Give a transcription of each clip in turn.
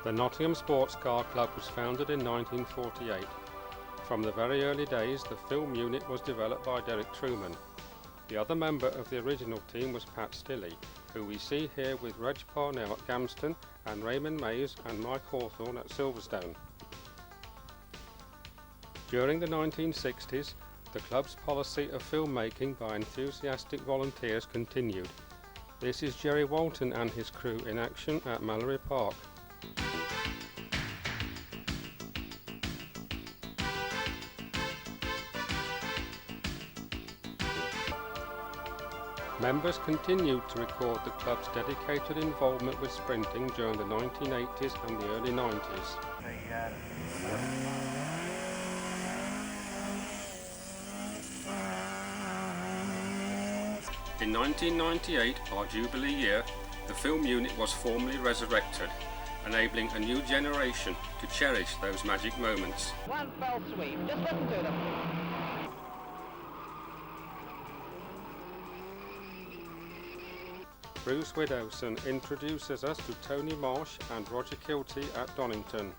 The Nottingham Sports Car Club was founded in 1948. From the very early days, the film unit was developed by Derek Truman. The other member of the original team was Pat Stilley, who we see here with Reg Parnell at Gamston and Raymond Mays and Mike Hawthorne at Silverstone. During the 1960s, the club's policy of filmmaking by enthusiastic volunteers continued. This is Jerry Walton and his crew in action at Mallory Park. Members continued to record the club's dedicated involvement with sprinting during the 1980s and the early 90s. In 1998, our Jubilee year, the film unit was formally resurrected, enabling a new generation to cherish those magic moments. One fell sweep, just listen to them. Bruce Widowson introduces us to Tony Marsh and Roger Kilty at Donnington.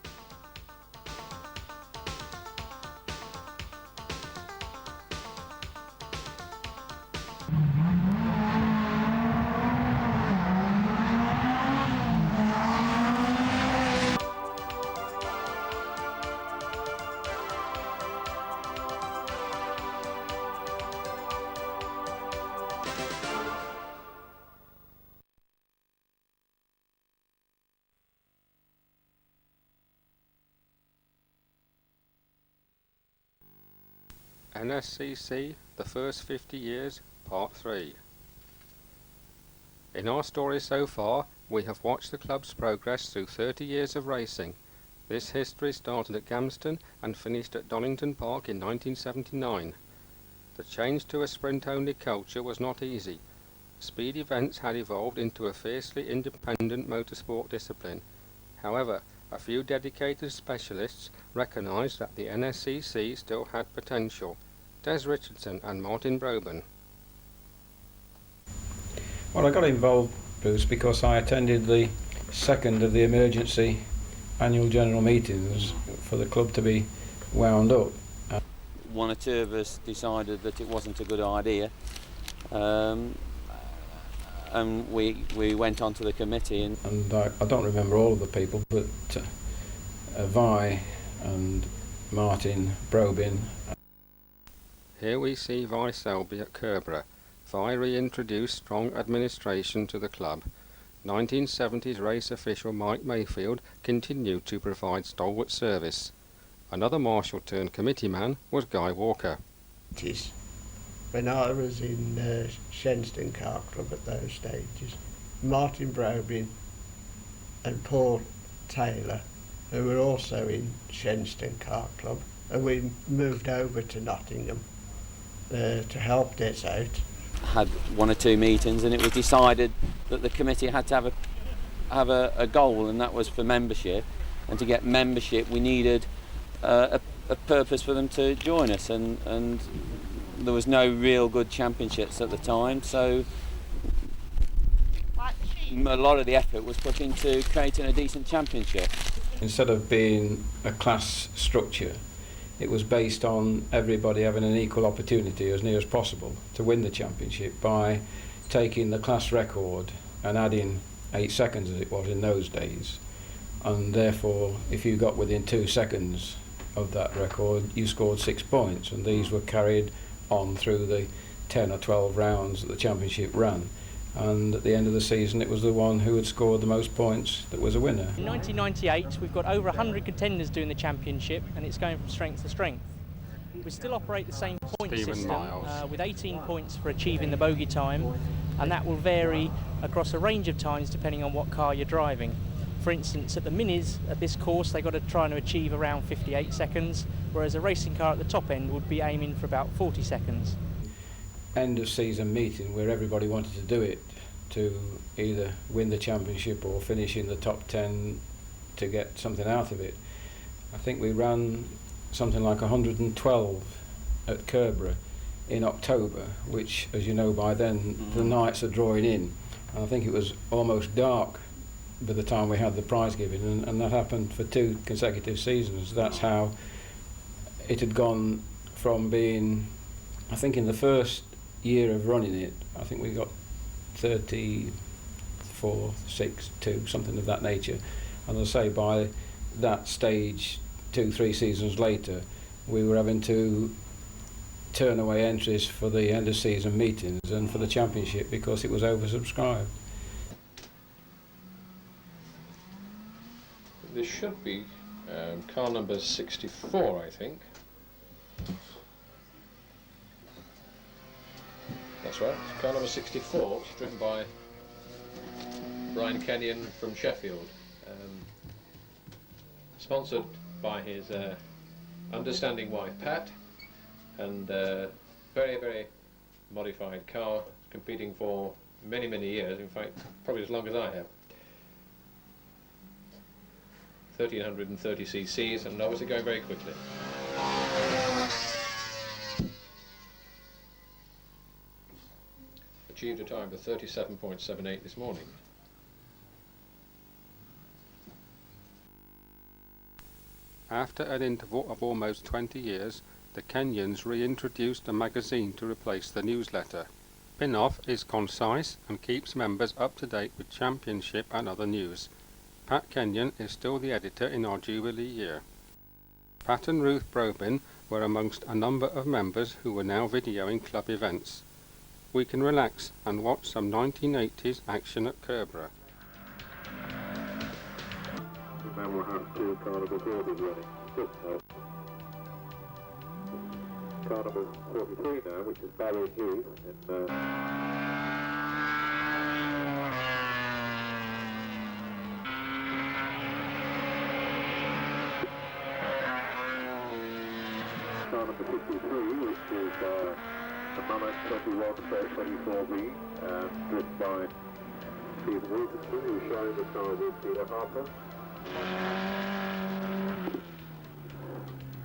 NSCC, the first 50 years, part 3. In our story so far, we have watched the club's progress through 30 years of racing. This history started at Gamston and finished at Donnington Park in 1979. The change to a sprint-only culture was not easy. Speed events had evolved into a fiercely independent motorsport discipline. However, a few dedicated specialists recognised that the NSCC still had potential. Des Richardson and Martin Broben. Well, I got involved, Bruce, because I attended the second of the emergency annual general meetings for the club to be wound up. One or two of us decided that it wasn't a good idea, and we went on to the committee. And I don't remember all of the people, but Vi and Martin Broben. Here we see Vi Selby at Kerborough. Vi reintroduced strong administration to the club. 1970s race official Mike Mayfield continued to provide stalwart service. Another marshal turned committee man was Guy Walker. When I was in Shenston Car Club at those stages, Martin Broben and Paul Taylor, who were also in Shenston Car Club, and we moved over to Nottingham to help this out. Had one or two meetings, and it was decided that the committee had to have a goal, and that was for membership. And to get membership, we needed a purpose for them to join us, and there was no real good championships at the time, so a lot of the effort was put into creating a decent championship. Instead of being a class structure, it was based on everybody having an equal opportunity as near as possible to win the championship by taking the class record and adding 8 seconds, as it was in those days. And therefore, if you got within 2 seconds of that record, you scored 6 points, and these were carried on through the 10 or 12 rounds that the championship ran. And at the end of the season, it was the one who had scored the most points that was a winner. In 1998, we've got over 100 contenders doing the championship, and it's going from strength to strength. We still operate the same point system with 18 points for achieving the bogey time, and that will vary across a range of times depending on what car you're driving. For instance, at the minis at this course, they've got to try and achieve around 58 seconds, whereas a racing car at the top end would be aiming for about 40 seconds. End of season meeting where everybody wanted to do it to either win the championship or finish in the top 10 to get something out of it. I think we ran something like 112 at Kerborough in October, which, as you know, by then the nights are drawing in, and I think it was almost dark by the time we had the prize giving, and that happened for 2 consecutive seasons. That's how it had gone from being, I think in the first year of running it, I think we got 34, 6, 2, something of that nature. And as I say, by that stage, 2, 3 seasons later, we were having to turn away entries for the end of season meetings and for the championship because it was oversubscribed. This should be car number 64, I think. That's right, it's car number 64, it's driven by Brian Kenyon from Sheffield. Sponsored by his understanding wife Pat, and very, very modified car, competing for many, many years, in fact probably as long as I have. 1330 cc's and obviously going very quickly. Achieved a time of 37.78 this morning. After an interval of almost 20 years, the Kenyons reintroduced a magazine to replace the newsletter. Spin-off is concise and keeps members up to date with championship and other news. Pat Kenyon is still the editor in our Jubilee year. Pat and Ruth Brobin were amongst a number of members who were now videoing club events. We can relax and watch some 1980s action at Kerborough. Now we'll have 2 Carnival Derbies running. Car number 43 now, which is Barry Heath in car number 53, which is the Mammoth 21/24B, driven by Stephen Wilkinson, who's showing the car with Peter Harper.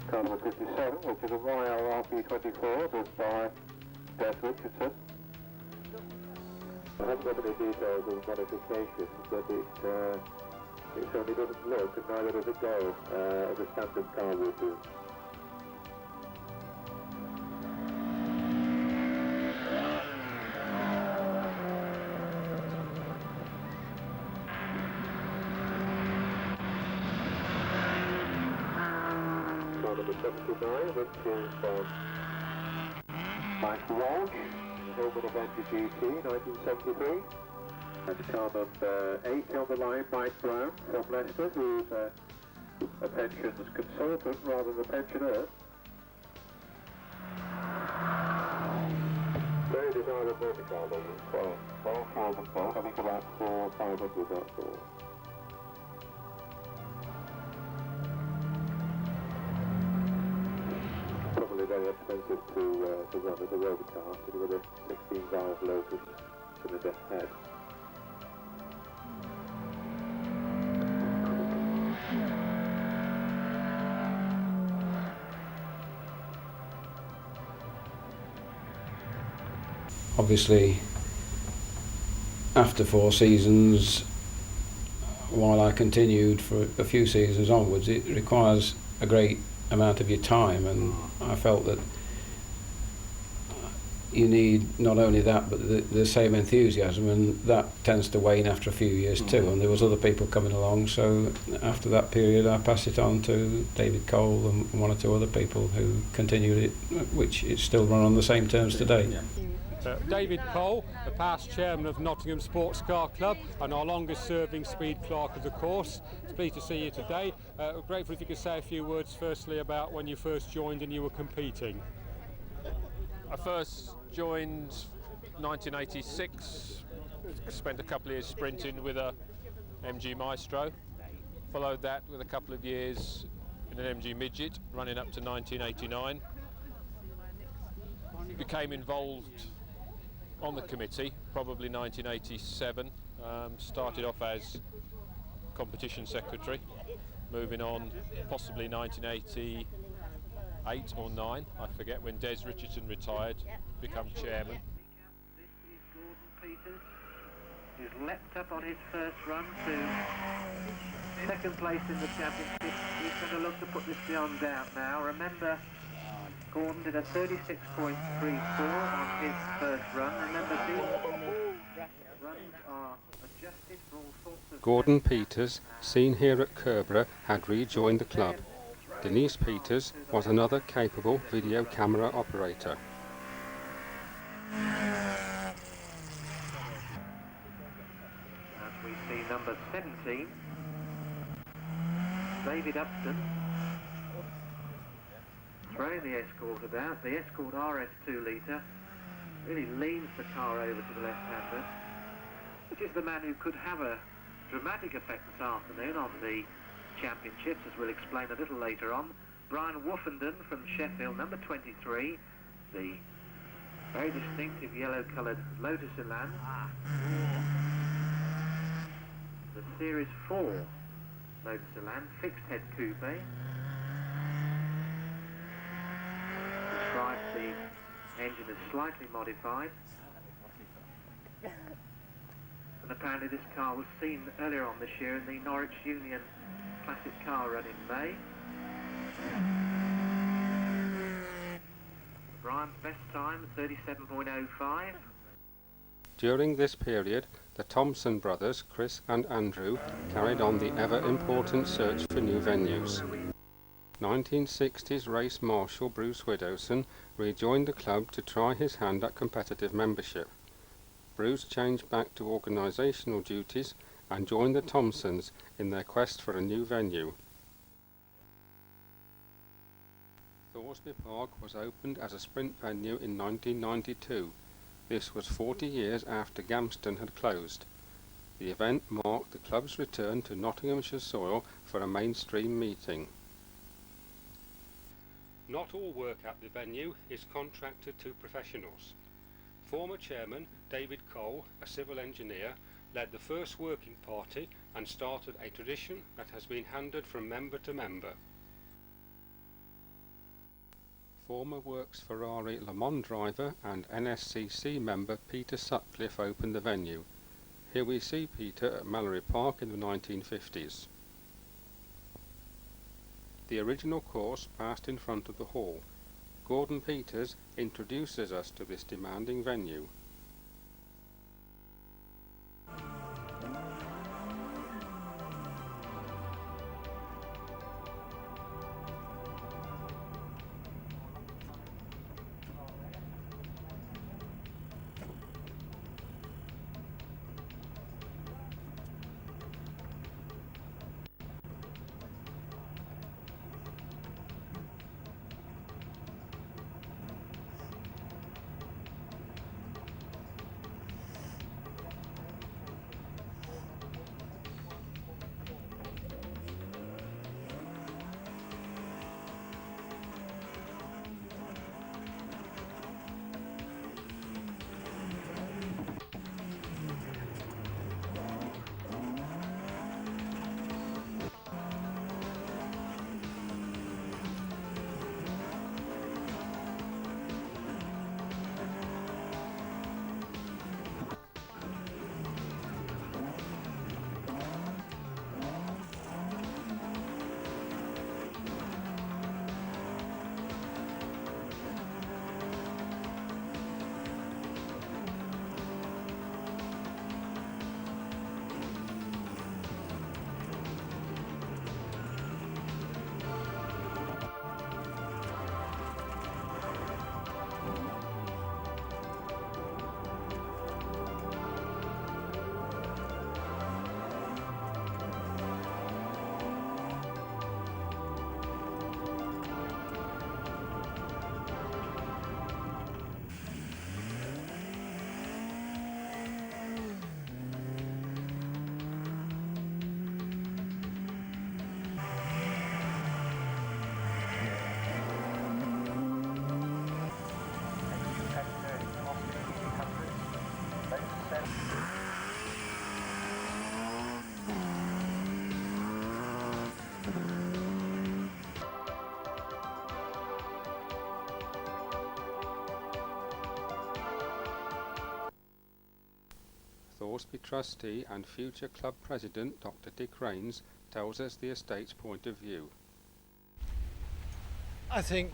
Car number 57, which is a Royal RP24, driven by Des Richardson. I haven't got any details of the modifications, but it certainly doesn't look, and neither does it go, as a standard car would do. Number 79, which is Mike Walsh, Hillman Avenger GT, 1973. And car number 8 on the line, Mike Brown from Leicester, who's a pensions consultant rather than a pensioner. Very desirable motorcar, well, for them both, I think about 400 or 500, that's all. Probably very expensive to run as a road car, with a 16-valve Lotus cylinder head. Obviously, after 4 seasons, while I continued for a few seasons onwards, it requires a great amount of your time, and I felt that you need not only that but the same enthusiasm, and that tends to wane after a few years too, and there was other people coming along, so after that period I passed it on to David Cole and 1 or 2 other people who continued it, which is still run on the same terms today. David Cole, the past chairman of Nottingham Sports Car Club and our longest serving speed clerk of the course. It's pleased to see you today. Grateful if you could say a few words firstly about when you first joined and you were competing. I first joined 1986, spent a couple of years sprinting with a MG Maestro, followed that with a couple of years in an MG Midget, running up to 1989. Became involved on the committee, probably 1987, started off as competition secretary, moving on possibly 1988 or 9, I forget, when Des Richardson retired, become chairman. This is Gordon Peters He's leapt up on his first run to second place in the championship. He's going to look to put this beyond doubt now. Remember, Gordon did a 36.34 on his first run. Remember, these runs are adjusted for all sorts of... Gordon Peters, seen here at Kerborough, had rejoined the club. Denise Peters was another capable video camera operator. As we see number 17, David Upton, throwing the Escort about. The Escort RS 2-litre really leans the car over to the left-hander, which is the man who could have a dramatic effect this afternoon on the championships, as we'll explain a little later on. Brian Woofenden from Sheffield, number 23, the very distinctive yellow-coloured Lotus Elan. The Series 4 Lotus Elan, fixed head coupe. Describes the engine as slightly modified. And apparently this car was seen earlier on this year in the Norwich Union Classic Car Run in May. Brian's best time, 37.05. During this period, the Thompson brothers, Chris and Andrew, carried on the ever-important search for new venues. 1960s race marshal Bruce Widowson rejoined the club to try his hand at competitive membership. Bruce changed back to organisational duties and joined the Thompsons in their quest for a new venue. Thoresby Park was opened as a sprint venue in 1992. This was 40 years after Gamston had closed. The event marked the club's return to Nottinghamshire soil for a mainstream meeting. Not all work at the venue is contracted to professionals. Former chairman David Cole, a civil engineer, led the first working party and started a tradition that has been handed from member to member. Former Works Ferrari Le Mans driver and NSCC member Peter Sutcliffe opened the venue. Here we see Peter at Mallory Park in the 1950s. The original course passed in front of the hall. Gordon Peters introduces us to this demanding venue. Thoresby trustee and future club president Dr. Dick Rains tells us the estate's point of view. I think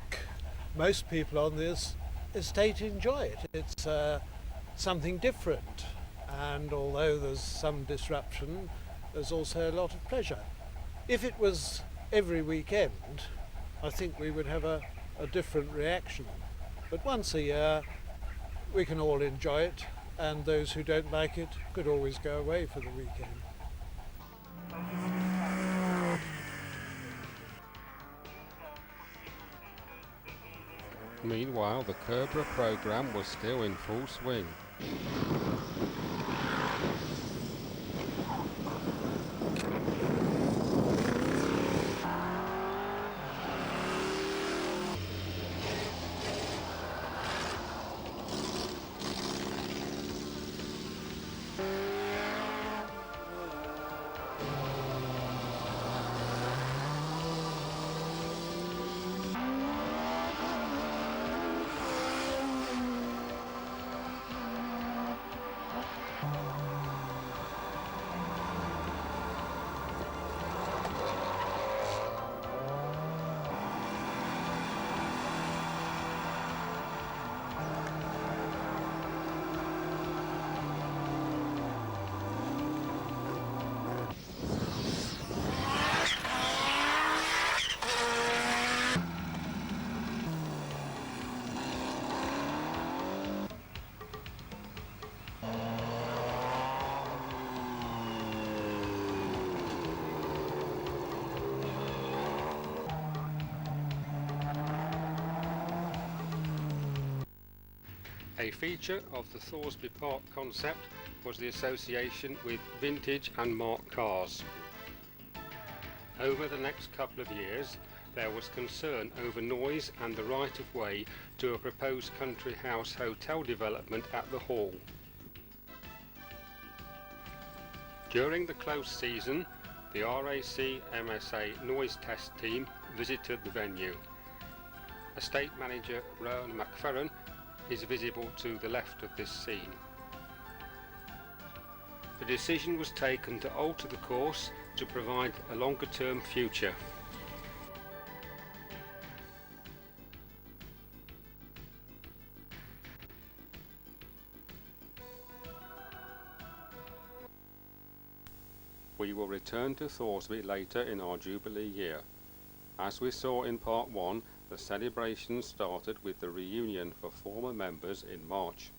most people on this estate enjoy it. It's something different, and although there's some disruption, there's also a lot of pleasure. If it was every weekend, I think we would have a different reaction. But once a year, we can all enjoy it, and those who don't like it could always go away for the weekend. Meanwhile, the Kerbera programme was still in full swing. A feature of the Thoresby Park concept was the association with vintage and marked cars. Over the next couple of years, there was concern over noise and the right-of-way to a proposed country house hotel development at the hall. During the close season, the RAC MSA noise test team visited the venue. Estate manager Rowan McFerran is visible to the left of this scene. The decision was taken to alter the course to provide a longer-term future. We will return to Thoresby later in our Jubilee year. As we saw in Part 1, the celebrations started with the reunion for former members in March.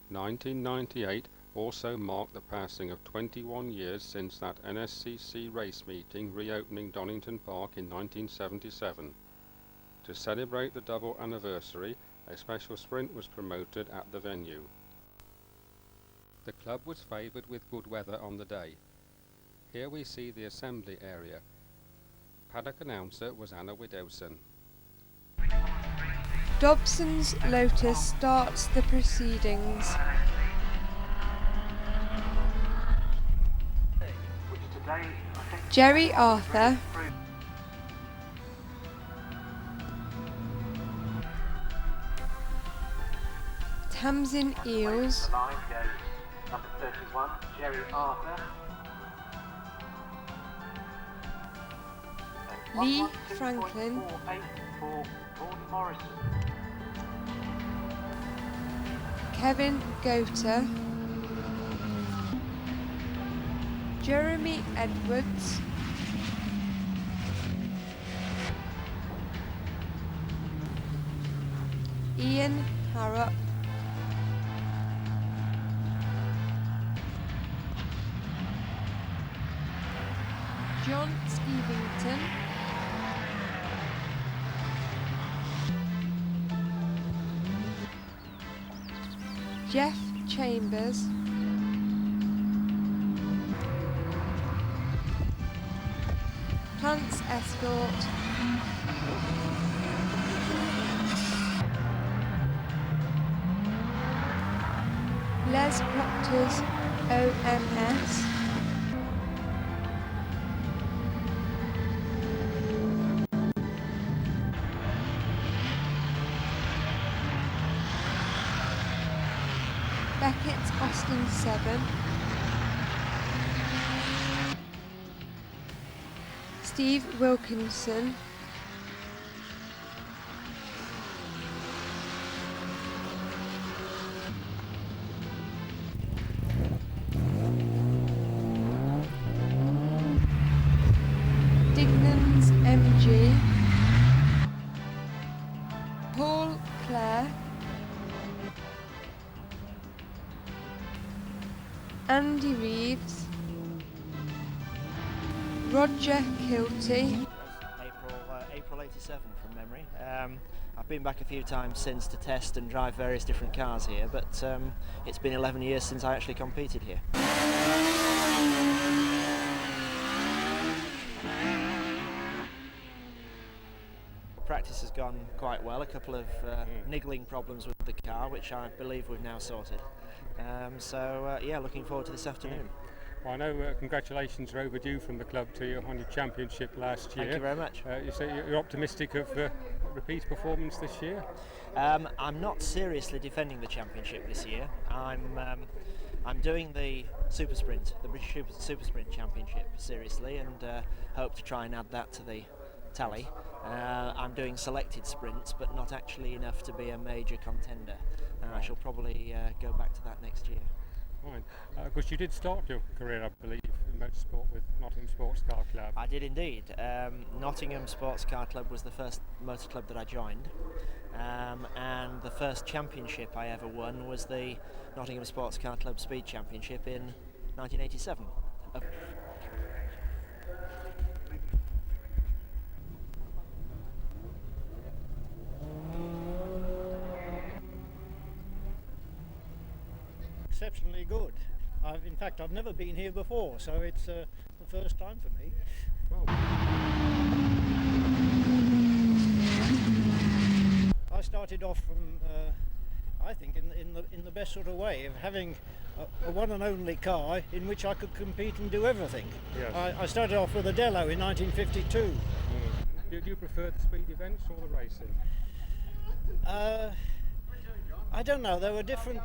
1998 also marked the passing of 21 years since that NSCC race meeting reopening Donnington Park in 1977. To celebrate the double anniversary, a special sprint was promoted at the venue. The club was favoured with good weather on the day. Here we see the assembly area. Paddock announcer was Anna Widowson. Dobson's Lotus starts the proceedings. Jerry Arthur, Tamsin Eels, Number 31, Jerry Arthur. Lee Franklin, For Gordon Morrison. Kevin Gota, Jeremy Edwards, Ian Harrop, John Stevington, Jeff Chambers, Plants Escort, Les Proctor's OMS, Beckett's Senston 7, Steve Wilkinson, Dignan's MG, Paul Clare, Andy Reeves, Roger Kilty, April 87 from memory. I've been back a few times since to test and drive various different cars here, but it's been 11 years since I actually competed here. Practice has gone quite well. A couple of niggling problems with the car, which I believe we've now sorted. Yeah, looking forward to this afternoon. Well, I know congratulations are overdue from the club to you on your championship last year. Thank you very much. You say you're optimistic of repeat performance this year? I'm not seriously defending the championship this year. I'm doing the Super Sprint, the British Super Sprint Championship seriously, and hope to try and add that to the tally. I'm doing selected sprints, but not actually enough to be a major contender. I shall probably go back to that next year. Fine. Of course, you did start your career, I believe, in motorsport with Nottingham Sports Car Club. I did indeed. Nottingham Sports Car Club was the first motor club that I joined, and the first championship I ever won was the Nottingham Sports Car Club Speed Championship in 1987. Exceptionally good. In fact, I've never been here before, so it's the first time for me. Well, I started off from, I think, in the best sort of way of having a one and only car in which I could compete and do everything. yes. I started off with a Dello in 1952. Do you prefer the speed events or the racing? I don't know. There were different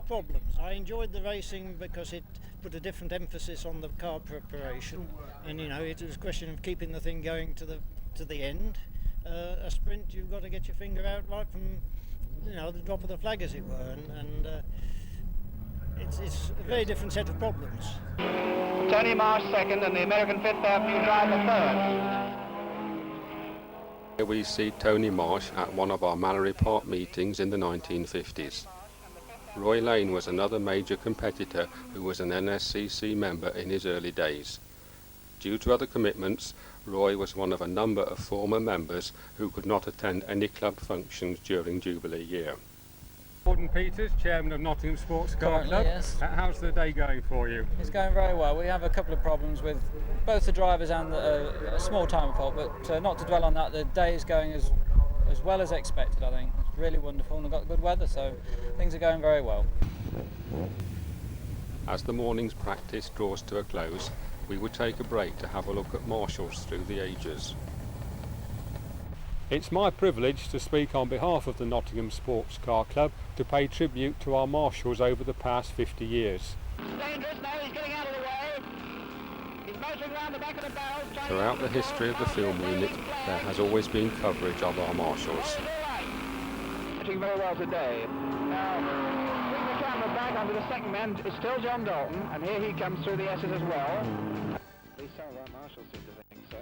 problems. I enjoyed the racing because it put a different emphasis on the car preparation, and it was a question of keeping the thing going to the end. A sprint, you've got to get your finger out right from the drop of the flag, as it were, and it's a very different set of problems. Tony Marsh second and the American Fifth Avenue driver third. Here we see Tony Marsh at one of our Mallory Park meetings in the 1950s. Roy Lane was another major competitor who was an NSCC member in his early days. Due to other commitments, Roy was one of a number of former members who could not attend any club functions during Jubilee year. Gordon Peters, Chairman of Nottingham Sports Car Club. Yes. How's the day going for you? It's going very well. We have a couple of problems with both the drivers and a small time fault, but not to dwell on that, the day is going as well as expected, I think. It's really wonderful, and we've got good weather, so things are going very well. As the morning's practice draws to a close, we will take a break to have a look at marshals through the ages. It's my privilege to speak on behalf of the Nottingham Sports Car Club to pay tribute to our marshals over the past 50 years. Dangerous now, he's getting out of the way. He's motoring around the back of the barrel. Throughout the history of the film unit, there has always been coverage of our marshals. Doing very well today. Now, bring the camera back onto the second man. It's still John Dalton, and here he comes through the S's as well. At least some of our marshals seem to think so.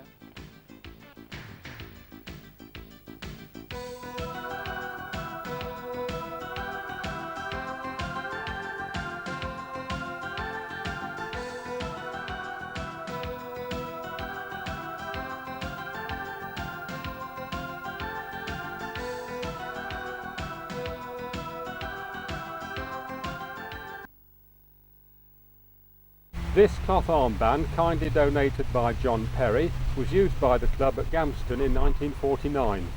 This cloth armband, kindly donated by John Perry, was used by the club at Gamston in 1949.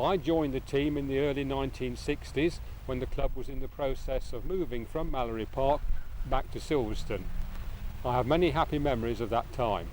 I joined the team in the early 1960s when the club was in the process of moving from Mallory Park back to Silverstone. I have many happy memories of that time.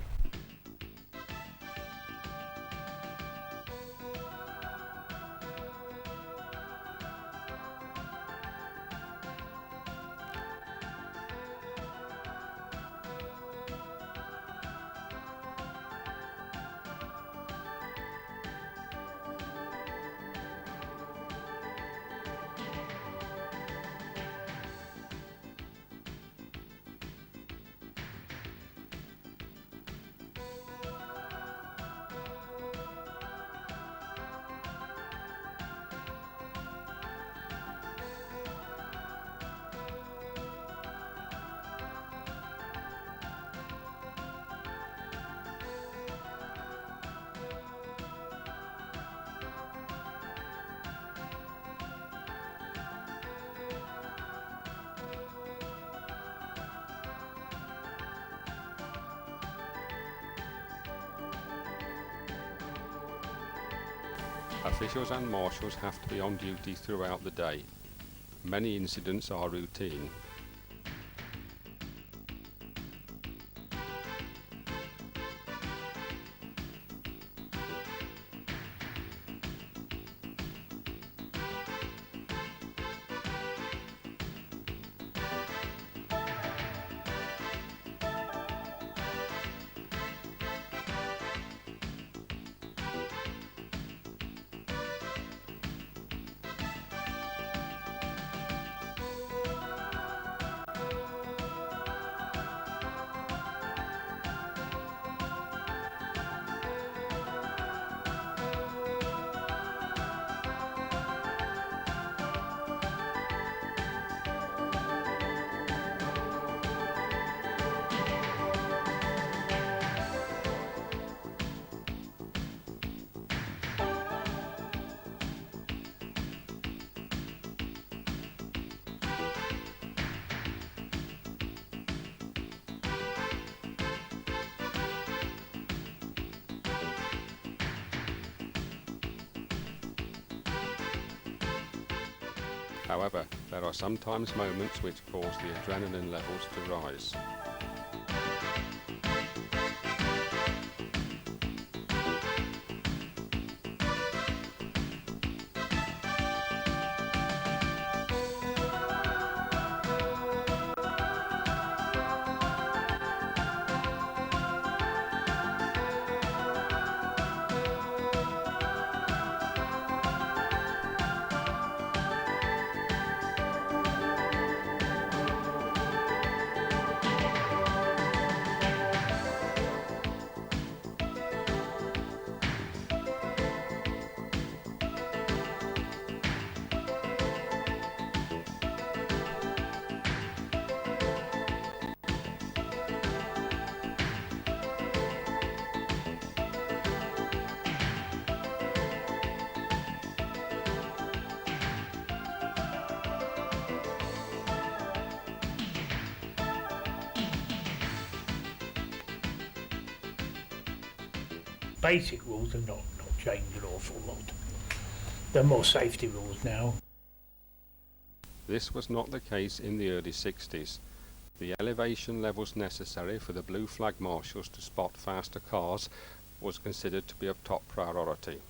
Officials and marshals have to be on duty throughout the day. Many incidents are routine. However, there are sometimes moments which cause the adrenaline levels to rise. Basic rules have not changed an awful lot. There are more safety rules now. This was not the case in the early 60s. The elevation levels necessary for the blue flag marshals to spot faster cars was considered to be of top priority.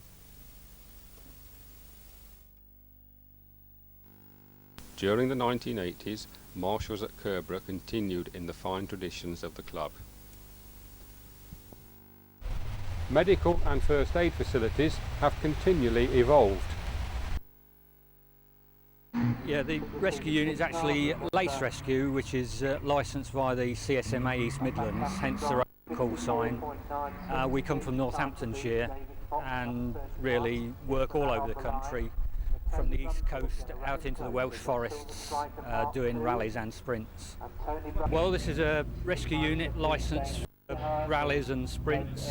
During the 1980s, marshals at Kerborough continued in the fine traditions of the club. Medical and first aid facilities have continually evolved. Yeah, the rescue unit is actually Lace Rescue, which is licensed via the CSMA East Midlands, hence the call sign. We come from Northamptonshire and really work all over the country, from the east coast out into the Welsh forests, doing rallies and sprints. Well, this is a rescue unit licensed for rallies and sprints.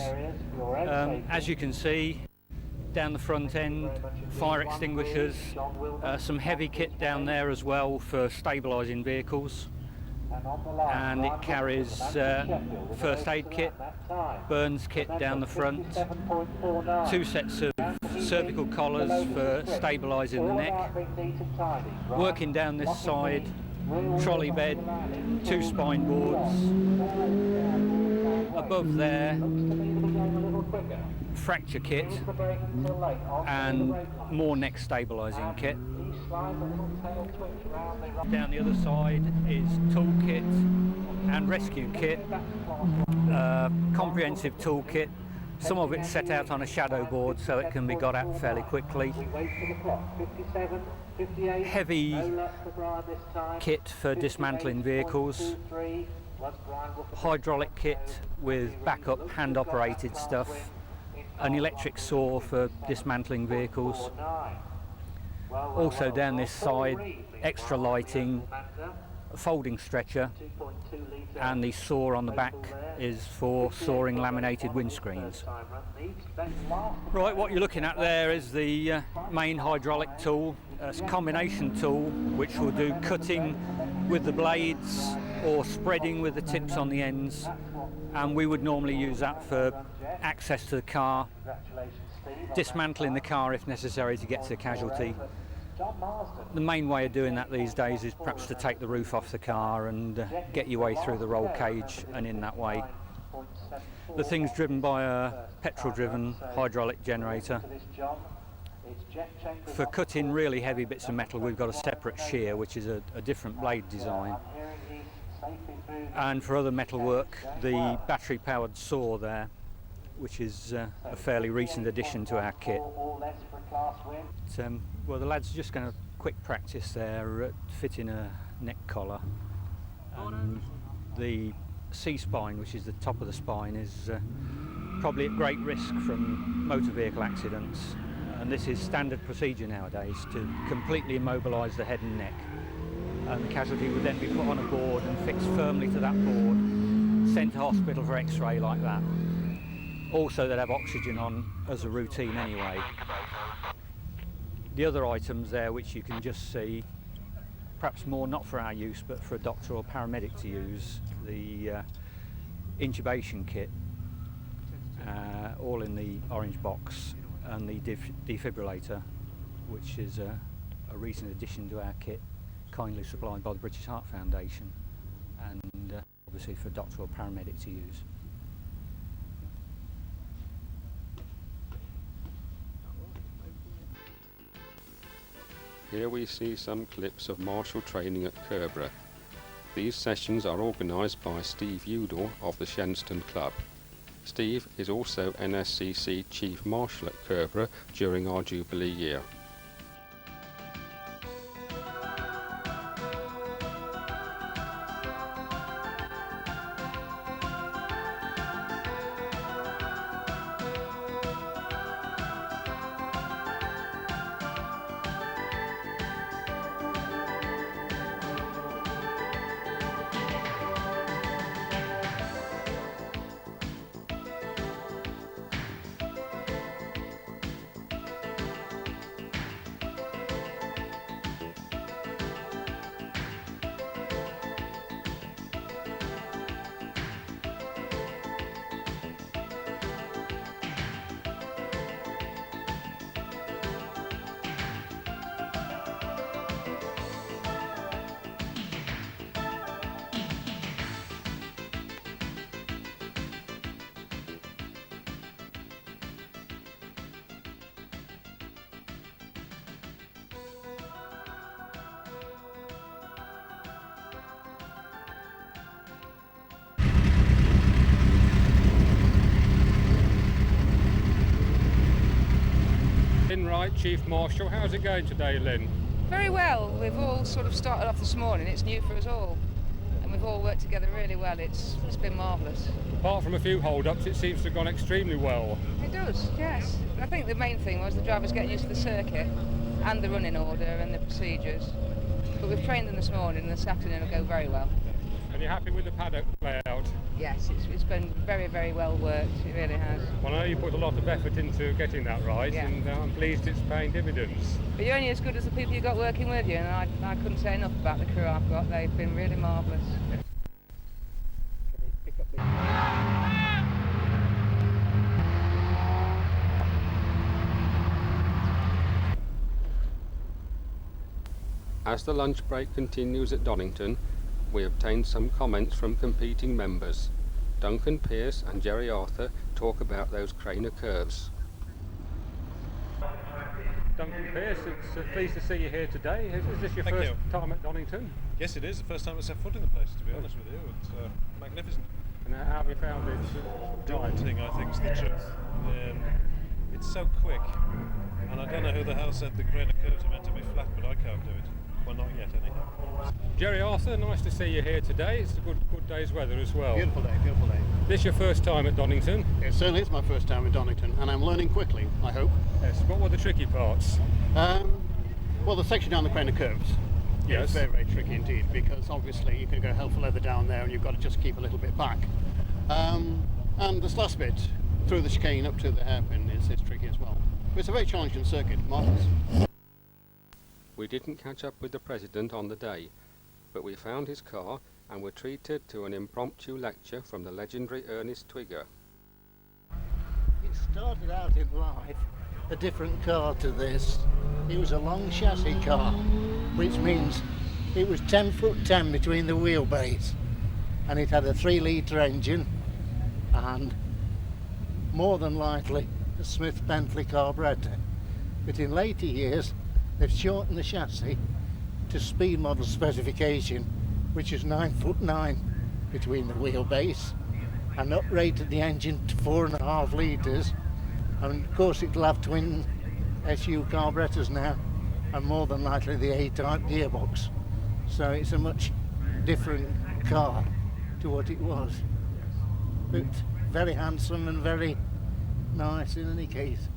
As you can see, down the front end, fire extinguishers, some heavy kit down there as well for stabilising vehicles, and it carries first aid kit, burns kit down the front, 2 sets of cervical collars for stabilising the neck. Working down this side, trolley bed, 2 spine boards. Above there, fracture kit and more neck stabilising kit. Down the other side is toolkit and rescue kit, comprehensive toolkit. Some of it's set out on a shadow board so it can be got at fairly quickly. Heavy kit for dismantling vehicles. Hydraulic kit with backup hand operated stuff. An electric saw for dismantling vehicles. Also down this side, extra lighting, a folding stretcher, and the saw on the back is for sawing laminated windscreens. Right, what you're looking at there is the main hydraulic tool. It's a combination tool which will do cutting with the blades or spreading with the tips on the ends, and we would normally use that for access to the car dismantling the car if necessary to get to the casualty. The main way of doing that these days is perhaps to take the roof off the car and get your way through the roll cage, and in that way. The thing's driven by a petrol-driven hydraulic generator. For cutting really heavy bits of metal, we've got a separate shear, which is a different blade design. And for other metal work, the battery-powered saw there, which is a fairly recent addition to our kit. Well, the lads are just going to quick practice there at fitting a neck collar. And the C-spine, which is the top of the spine, is probably at great risk from motor vehicle accidents. And this is standard procedure nowadays, to completely immobilise the head and neck. And the casualty would then be put on a board and fixed firmly to that board, sent to hospital for X-ray like that. Also, they'd have oxygen on as a routine anyway. The other items there, which you can just see, perhaps more not for our use but for a doctor or paramedic to use, the intubation kit, all in the orange box, and the defibrillator, which is a recent addition to our kit, kindly supplied by the British Heart Foundation, and obviously for a doctor or paramedic to use. Here we see some clips of martial training at Kerborough. These sessions are organised by Steve Udall of the Shenston Club. Steve is also NSCC Chief Marshal at Kerborough during our Jubilee year. Lynn Wright, Chief Marshal. How's it going today, Lynn? Very well. We've all sort of started off this morning. It's new for us all, and we've all worked together really well. It's been marvellous. Apart from a few hold-ups, it seems to have gone extremely well. It does, yes. I think the main thing was the drivers getting used to the circuit and the running order and the procedures. But we've trained them this morning, and this afternoon will go very well. And you're happy with the paddock layout? Yes, it's been very, very well worked. It really has. Well, I know you put a lot of effort into getting that right, yeah. And I'm pleased it's paying dividends. But you're only as good as the people you've got working with you, and I couldn't say enough about the crew I've got. They've been really marvellous. As the lunch break continues at Donnington, we obtained some comments from competing members. Duncan Pearce and Jerry Arthur talk about those Craner curves. Duncan Pearce, it's pleased to see you here today. Is this your first time at Donnington? Yes, it is. The first time I set foot in the place, to be honest with you. It's magnificent. And how have you found it? Daunting, I think, is the truth. It's so quick, and I don't know who the hell said the Craner curves are meant to be flat, but I can't do it. Well, not yet, anyhow. Jerry Arthur, nice to see you here today. It's a good day's weather as well. Beautiful day, beautiful day. This your first time at Donnington? It certainly is my first time at Donnington, and I'm learning quickly, I hope. Yes, what were the tricky parts? Well, the section down the Craner curves is very, very tricky indeed, because obviously you can go hell for leather down there and you've got to just keep a little bit back. And this last bit, through the chicane up to the hairpin, is tricky as well. But it's a very challenging circuit, marvellous. We didn't catch up with the President on the day, but we found his car and were treated to an impromptu lecture from the legendary Ernest Twigger. It started out in life a different car to this. It was a long chassis car, which means it was 10 foot 10 between the wheelbase, and it had a 3-litre engine and more than likely a Smith Bentley carburettor. But in later years they've shortened the chassis to speed model specification, which is 9 foot 9 between the wheelbase, and uprated the engine to 4.5 litres, and of course it'll have twin SU carburettors now, and more than likely the A-type gearbox. So it's a much different car to what it was, but very handsome and very nice in any case.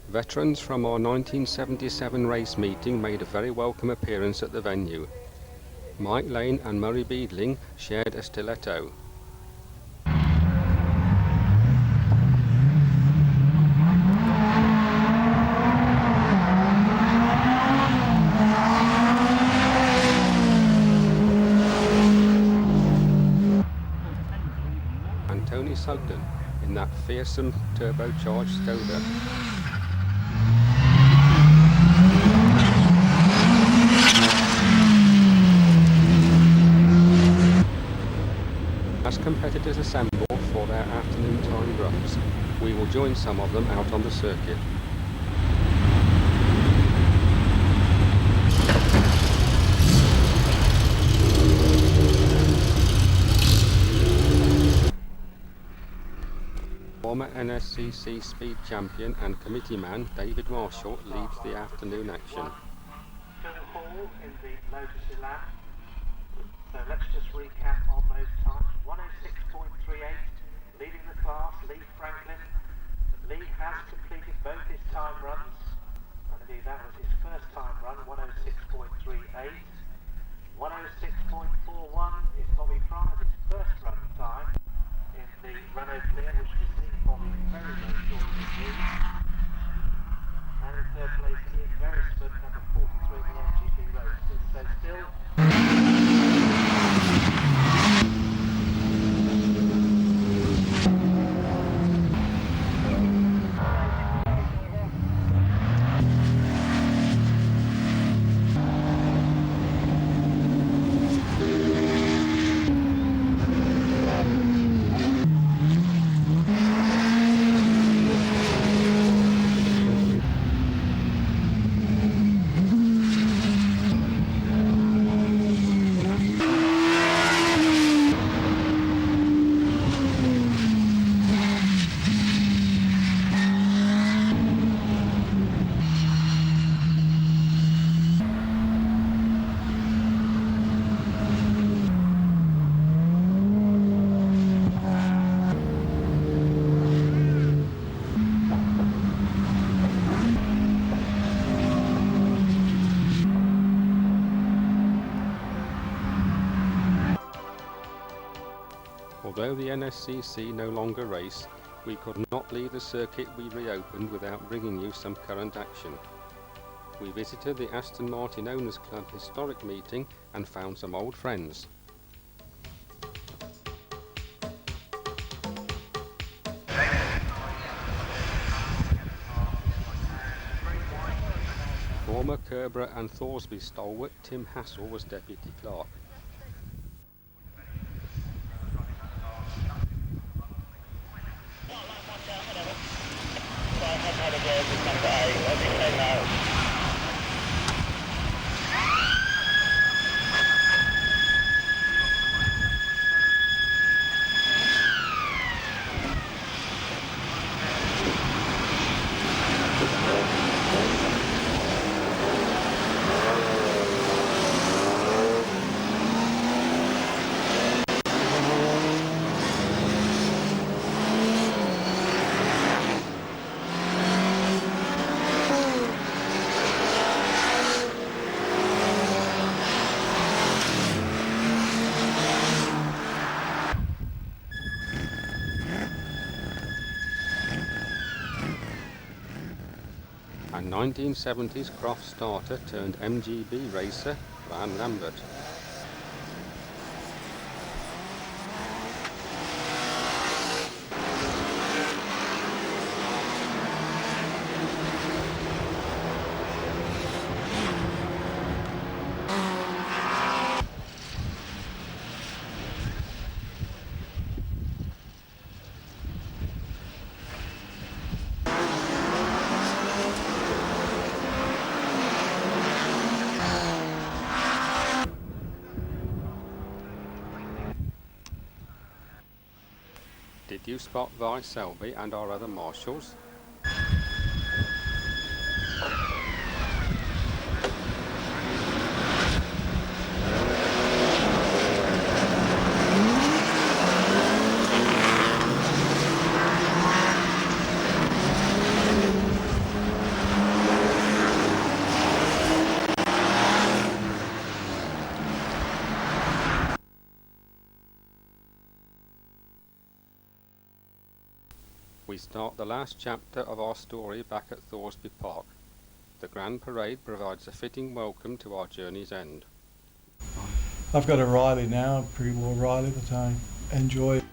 Veterans from our 1977 race meeting made a very welcome appearance at the venue. Mike Lane and Murray Beadling shared a stiletto. And Tony Sugden in that fearsome turbocharged Skoda. As competitors assemble for their afternoon time runs, we will join some of them out on the circuit. Former NSCC Speed Champion and Committee Man David Marshall leads the afternoon action. Phil Hall in the Lotus Elan. So let's just recap on those times. 106.38, leading the class, Lee Franklin. Lee has completed both his time runs, and indeed that was his first time run, 106.38. 106.41 is Bobby Price's first run time in the Renault Clear, which was seen from very low short of the and in third place Ian Beresford, number 43 in the MGP Roadsters. So still Although the NSCC no longer race, we could not leave the circuit we reopened without bringing you some current action. We visited the Aston Martin Owners Club historic meeting and found some old friends. Former Kerbera and Thorsby stalwart Tim Hassel was deputy clerk. And 1970s Croft starter turned MGB racer Van Lambert. you spot Vi Selby and our other marshals? We start the last chapter of our story back at Thoresby Park. The Grand Parade provides a fitting welcome to our journey's end. I've got a Riley now, a pre-war Riley that I enjoy.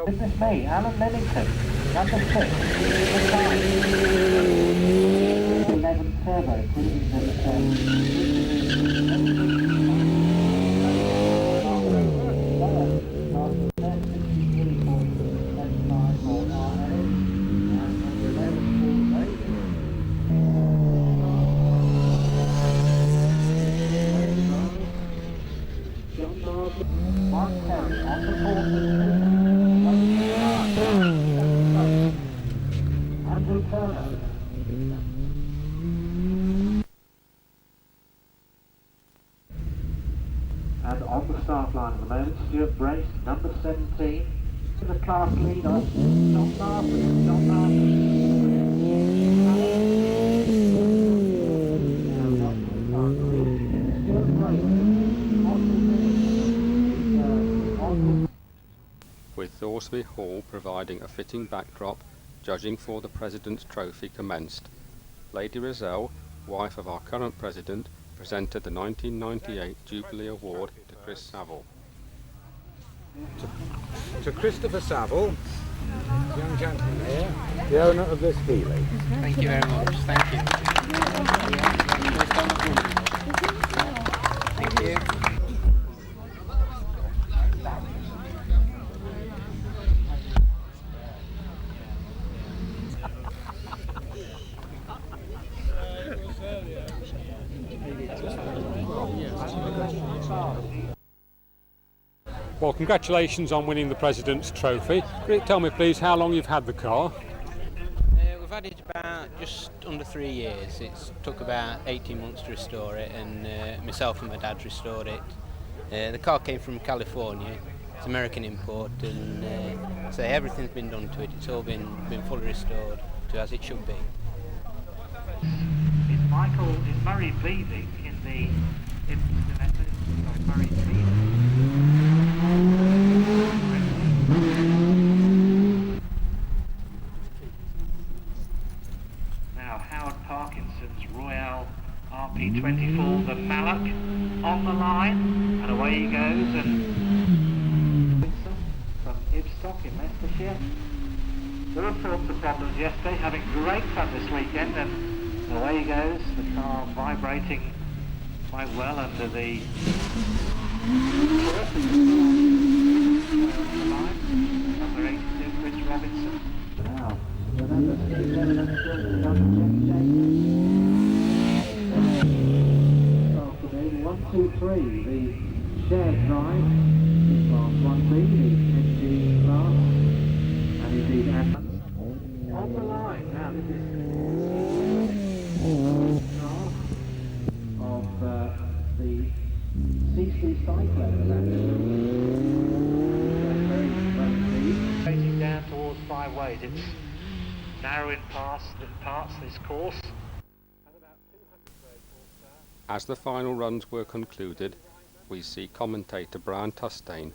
This is me, Alan Lennington, number 6, 11 turbo, cruising and on the start line at the moment, Stuart Brace, number 17, the class leader, John Martin, With Thoresby Hall providing a fitting backdrop, judging for the President's Trophy commenced. Lady Rozelle, wife of our current President, presented the 1998 Jubilee Award to Chris Saville. To Christopher Saville, young gentleman here, the owner of this Healy. Thank you very much. Thank you. Thank you. Well, congratulations on winning the President's Trophy. Tell me please how long you've had the car. We've had it about just under 3 years. It took about 18 months to restore it, and myself and my dad restored it. The car came from California. It's American import, and so everything's been done to it. It's all been fully restored to as it should be. It's Murray Beaving in the Murray Beaving. Now Howard Parkinson's Royale RP24, the Mallock, on the line, and away he goes, and from Ibstock in Leicestershire. There were all sorts of problems yesterday, having great fun this weekend, and away he goes, the car vibrating quite well under the number 82, Chris Robinson. Now, remember, afternoon, 1, 2, 3, the shared drive in class 1B, the MG class, and indeed Adams on the line. Now this is of the CC Cyclone, very well indeed. Facing down towards 5 ways, it's narrow in parts this course. As the final runs were concluded, we see commentator Brian Tustain,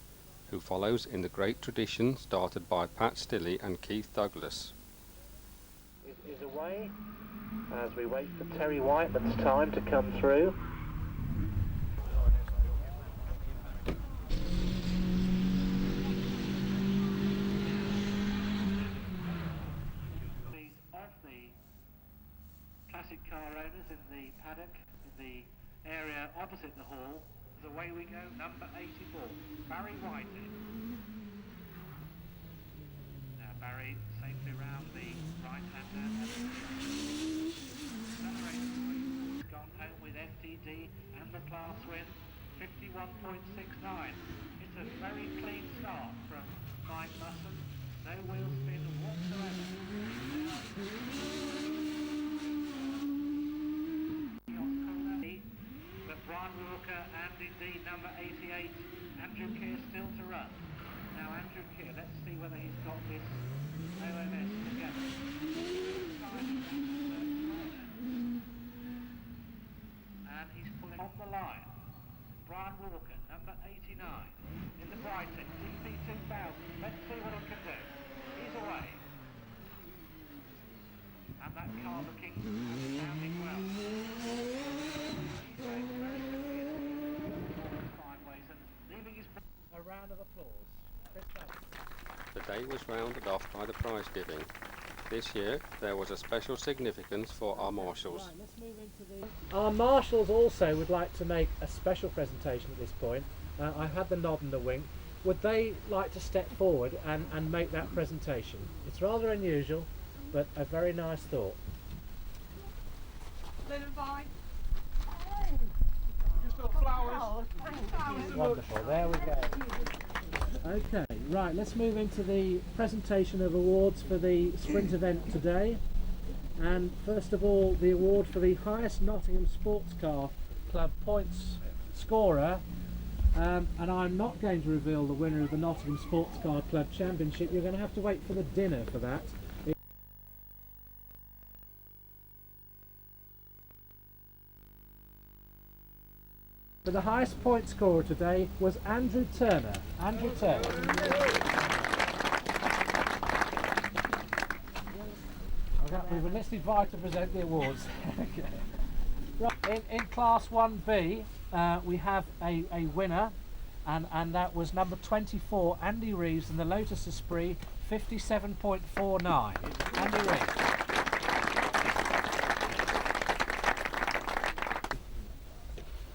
who follows in the great tradition started by Pat Stilley and Keith Douglas. Is away as we wait for Terry Whiteman's time to come through. Of the classic car owners in the paddock, in the area opposite the hall, away we go, number 84, Barry Whiting. Now Barry safely round the right-hander. He's gone home with FTD and the class win, 51.69. It's a very clean start from Mike Musson, no wheel spin whatsoever. But Brian Walker and indeed number 88, Andrew Keir, still to run. Now Andrew Keir, let's see whether he's got this OMS together. And he's pulling on the line. Brian Walker, number 89, in the Brighton, DP2000. Let's see what he can do. He's away. And that car looking and sounding well. A round of applause. The day was rounded off by the prize giving. This year there was a special significance for our marshals. Right, let's move into our marshals also would like to make a special presentation at this point. I've had the nod and the wink. Would they like to step forward and make that presentation? It's rather unusual, but a very nice thought. Wonderful, there we go. Okay, right, let's move into the presentation of awards for the sprint event today. And first of all, the award for the highest Nottingham Sports Car Club points scorer. And I'm not going to reveal the winner of the Nottingham Sports Car Club Championship. You're going to have to wait for the dinner for that. But the highest point scorer today was Andrew Turner. Andrew Turner. We've been listed by to present the awards. Okay. Right. In Class 1B, we have a winner, and that was number 24, Andy Reeves in the Lotus Esprit, 57.49. Andy Reeves.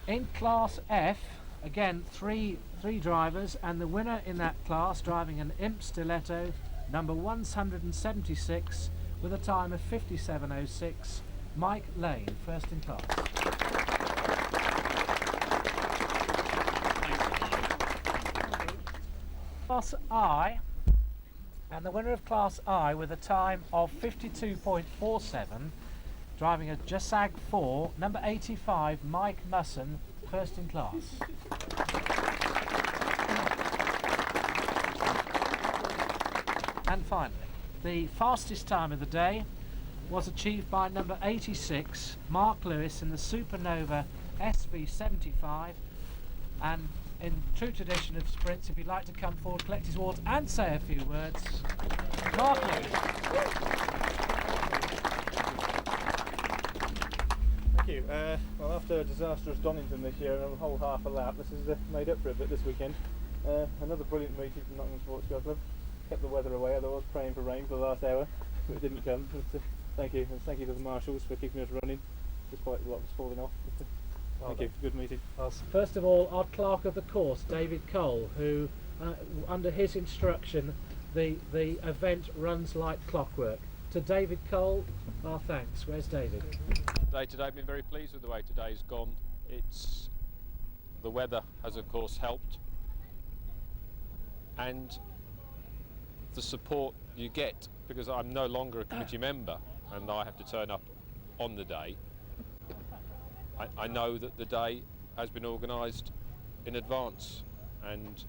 In Class F, again three drivers, and the winner in that class, driving an Imp Stiletto, number 176, with a time of 57.06, Mike Lane, first in class. Class I, and the winner of Class I with a time of 52.47, driving a Jasag 4, number 85, Mike Musson, first in class. And finally, the fastest time of the day was achieved by number 86, Mark Lewis, in the Supernova SV75. And in true tradition of sprints, if you'd like to come forward, collect his awards and say a few words, Mark Lewis. Thank you. Well, after a disastrous Donnington this year and a whole half a lap, this has made up for it a bit this weekend. Another brilliant meeting from Nottingham Sports Car Club. kept the weather away. I was praying for rain for the last hour, but it didn't come. But, thank you, and thank you to the marshals for keeping us running, despite a lot of us falling off. But, thank you. Good meeting. First of all, our clerk of the course, David Cole, who, under his instruction, the event runs like clockwork. To David Cole, our thanks. Where's David? Today, I've been very pleased with the way today's gone. The weather has of course helped, and the support you get, because I'm no longer a committee member and I have to turn up on the day. I know that the day has been organised in advance, and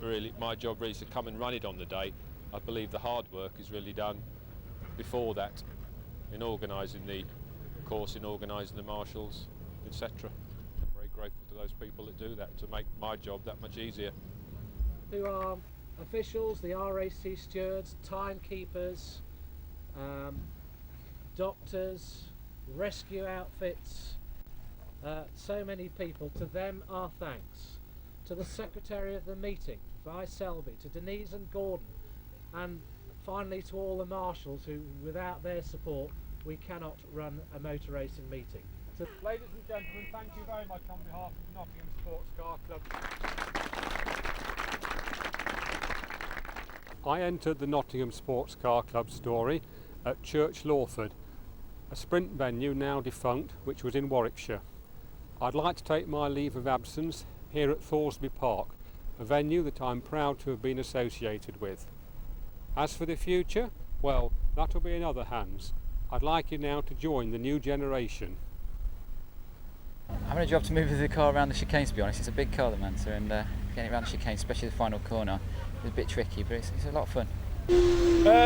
really my job really is to come and run it on the day. I believe the hard work is really done before that, in organising the course, in organising the marshals, etc. I'm very grateful to those people that do that to make my job that much easier. To our officials, the RAC stewards, timekeepers, doctors, rescue outfits, so many people, to them our thanks. To the secretary of the meeting, Vi Selby, to Denise and Gordon, and finally to all the marshals who, without their support, we cannot run a motor racing meeting. So, ladies and gentlemen, thank you very much on behalf of the Nottingham Sports Car Club. I entered the Nottingham Sports Car Club story at Church Lawford, a sprint venue now defunct, which was in Warwickshire. I'd like to take my leave of absence here at Thoresby Park, a venue that I'm proud to have been associated with. As for the future, well, that'll be in other hands. I'd like you now to join the new generation. Having a job to move the car around the chicane, to be honest. It's a big car, the Manta, and getting it around the chicane, especially the final corner, is a bit tricky, but it's a lot of fun.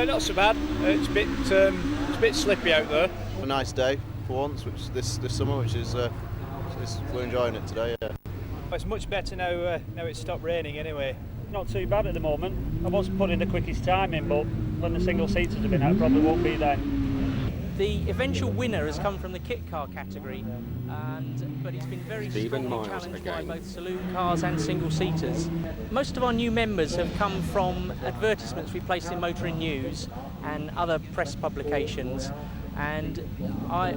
Not so bad. It's a bit slippy out there. A nice day for once, which this summer, which is we're enjoying it today. Yeah. It's much better now. Now it's stopped raining anyway. Not too bad at the moment. I wasn't putting the quickest time in, but when the single seaters have been out, probably won't be then. The eventual winner has come from the kit car category, but it's been very strongly challenged by both saloon cars and single seaters. Most of our new members have come from advertisements we placed in Motoring News and other press publications, and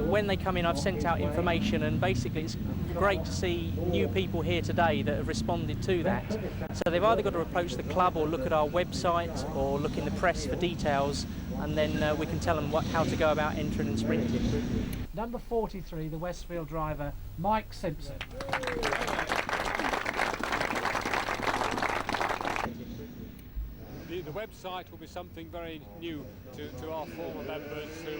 when they come in, I've sent out information, and basically it's great to see new people here today that have responded to that. So they've either got to approach the club or look at our website or look in the press for details, and then we can tell them how to go about entering and sprinting. Number 43, the Westfield driver, Mike Simpson. The website will be something very new to our former members who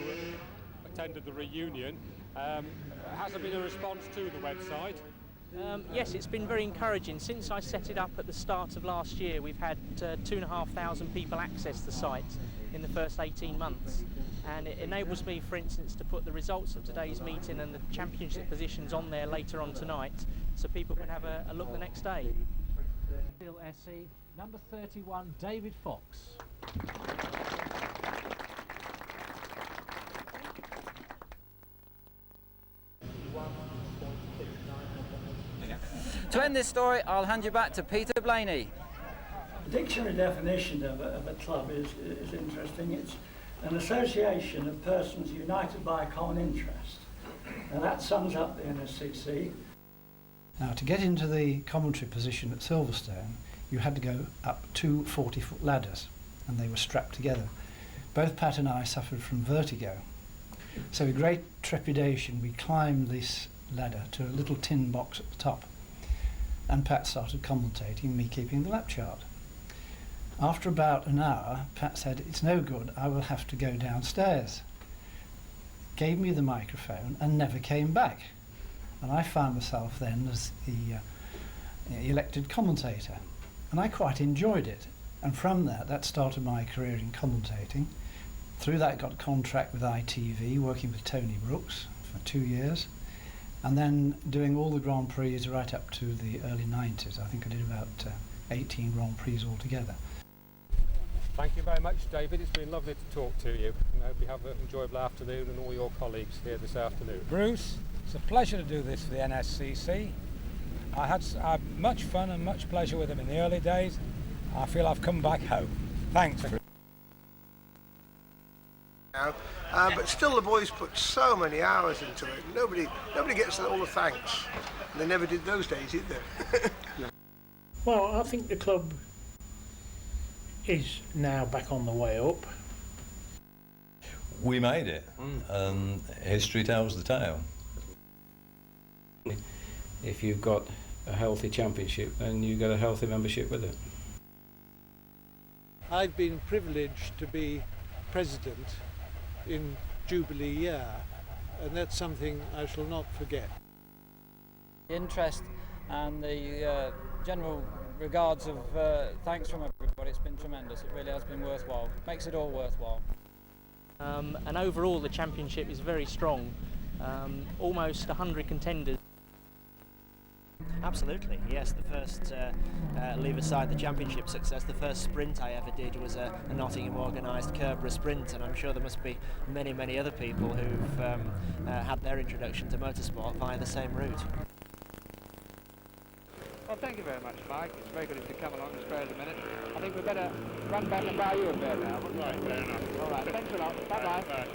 attended the reunion. Has there been a response to the website? Yes, it's been very encouraging. Since I set it up at the start of last year, we've had 2,500 people access the site in the first 18 months. And it enables me, for instance, to put the results of today's meeting and the championship positions on there later on tonight, so people can have a look the next day. SE, number 31, David Fox. To end this story, I'll hand you back to Peter Blaney. The dictionary definition of a club is interesting. It's an association of persons united by a common interest. Now that sums up the NSCC. Now, to get into the commentary position at Silverstone, you had to go up 2 40-foot ladders, and they were strapped together. Both Pat and I suffered from vertigo. So with great trepidation, we climbed this ladder to a little tin box at the top, and Pat started commentating, me keeping the lap chart. After about an hour, Pat said, "It's no good, I will have to go downstairs." Gave me the microphone and never came back. And I found myself then as the elected commentator. And I quite enjoyed it. And from that started my career in commentating. Through that, got a contract with ITV, working with Tony Brooks for 2 years. And then doing all the Grand Prix right up to the early 90s. I think I did about 18 Grand Prix altogether. Thank you very much, David. It's been lovely to talk to you, and I hope you have an enjoyable afternoon and all your colleagues here this afternoon. Bruce, it's a pleasure to do this for the NSCC. I had much fun and much pleasure with them in the early days. I feel I've come back home. Thanks. Now, but still the boys put so many hours into it. Nobody gets all the thanks. They never did those days, did they? Well, I think the club is now back on the way up. We made it, and history tells the tale. If you've got a healthy championship, then you get a healthy membership with it. I've been privileged to be president in Jubilee year, and that's something I shall not forget. The interest and the general regards of thanks from everybody, it's been tremendous. It really has been worthwhile. Makes it all worthwhile. And overall the championship is very strong. Almost 100 contenders. Absolutely, yes. The first, leave aside the championship success, the first sprint I ever did was a Nottingham organised Kerbera sprint, and I'm sure there must be many, many other people who've had their introduction to motorsport via the same route. Well, thank you very much, Mike. It's very good of you to come along and spare us a minute. I think we'd better run back and buy you a beer now. Right, fair enough. All right, thanks a lot. Bye-bye. Bye.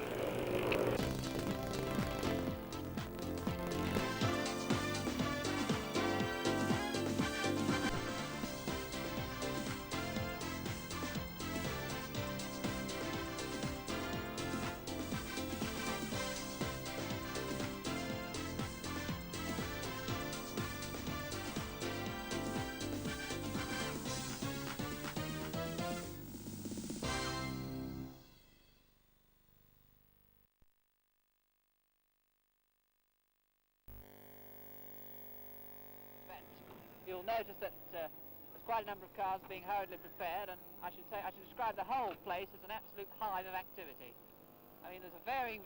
You'll notice that there's quite a number of cars being hurriedly prepared, and I should describe the whole place as an absolute hive of activity. I mean, there's a very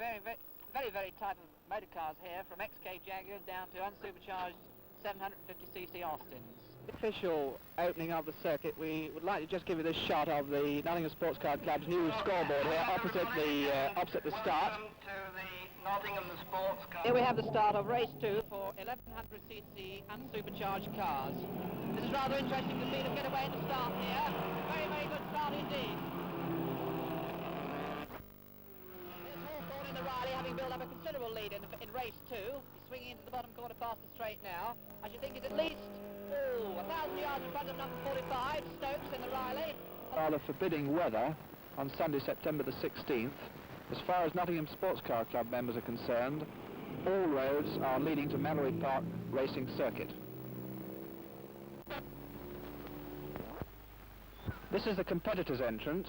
type of motor cars here, from XK Jaguars down to unsupercharged 750cc Austins. Official opening of the circuit, we would like to just give you this shot of the Nottingham Sports Car Club's new scoreboard here, opposite the start. Nottingham Sports Car. Here we have the start of race 2 for 1100cc unsupercharged cars. This is rather interesting to see them get away in the start here. Very good start indeed. Here's Hawthorne in the Riley, having built up a considerable lead in race 2. He's swinging into the bottom corner past the straight now. I should think he's at least 1,000 yards in front of number 45, Stokes in the Riley. Rather forbidding weather on Sunday, September the 16th. As far as Nottingham Sports Car Club members are concerned, all roads are leading to Mallory Park Racing Circuit. This is the competitors' entrance,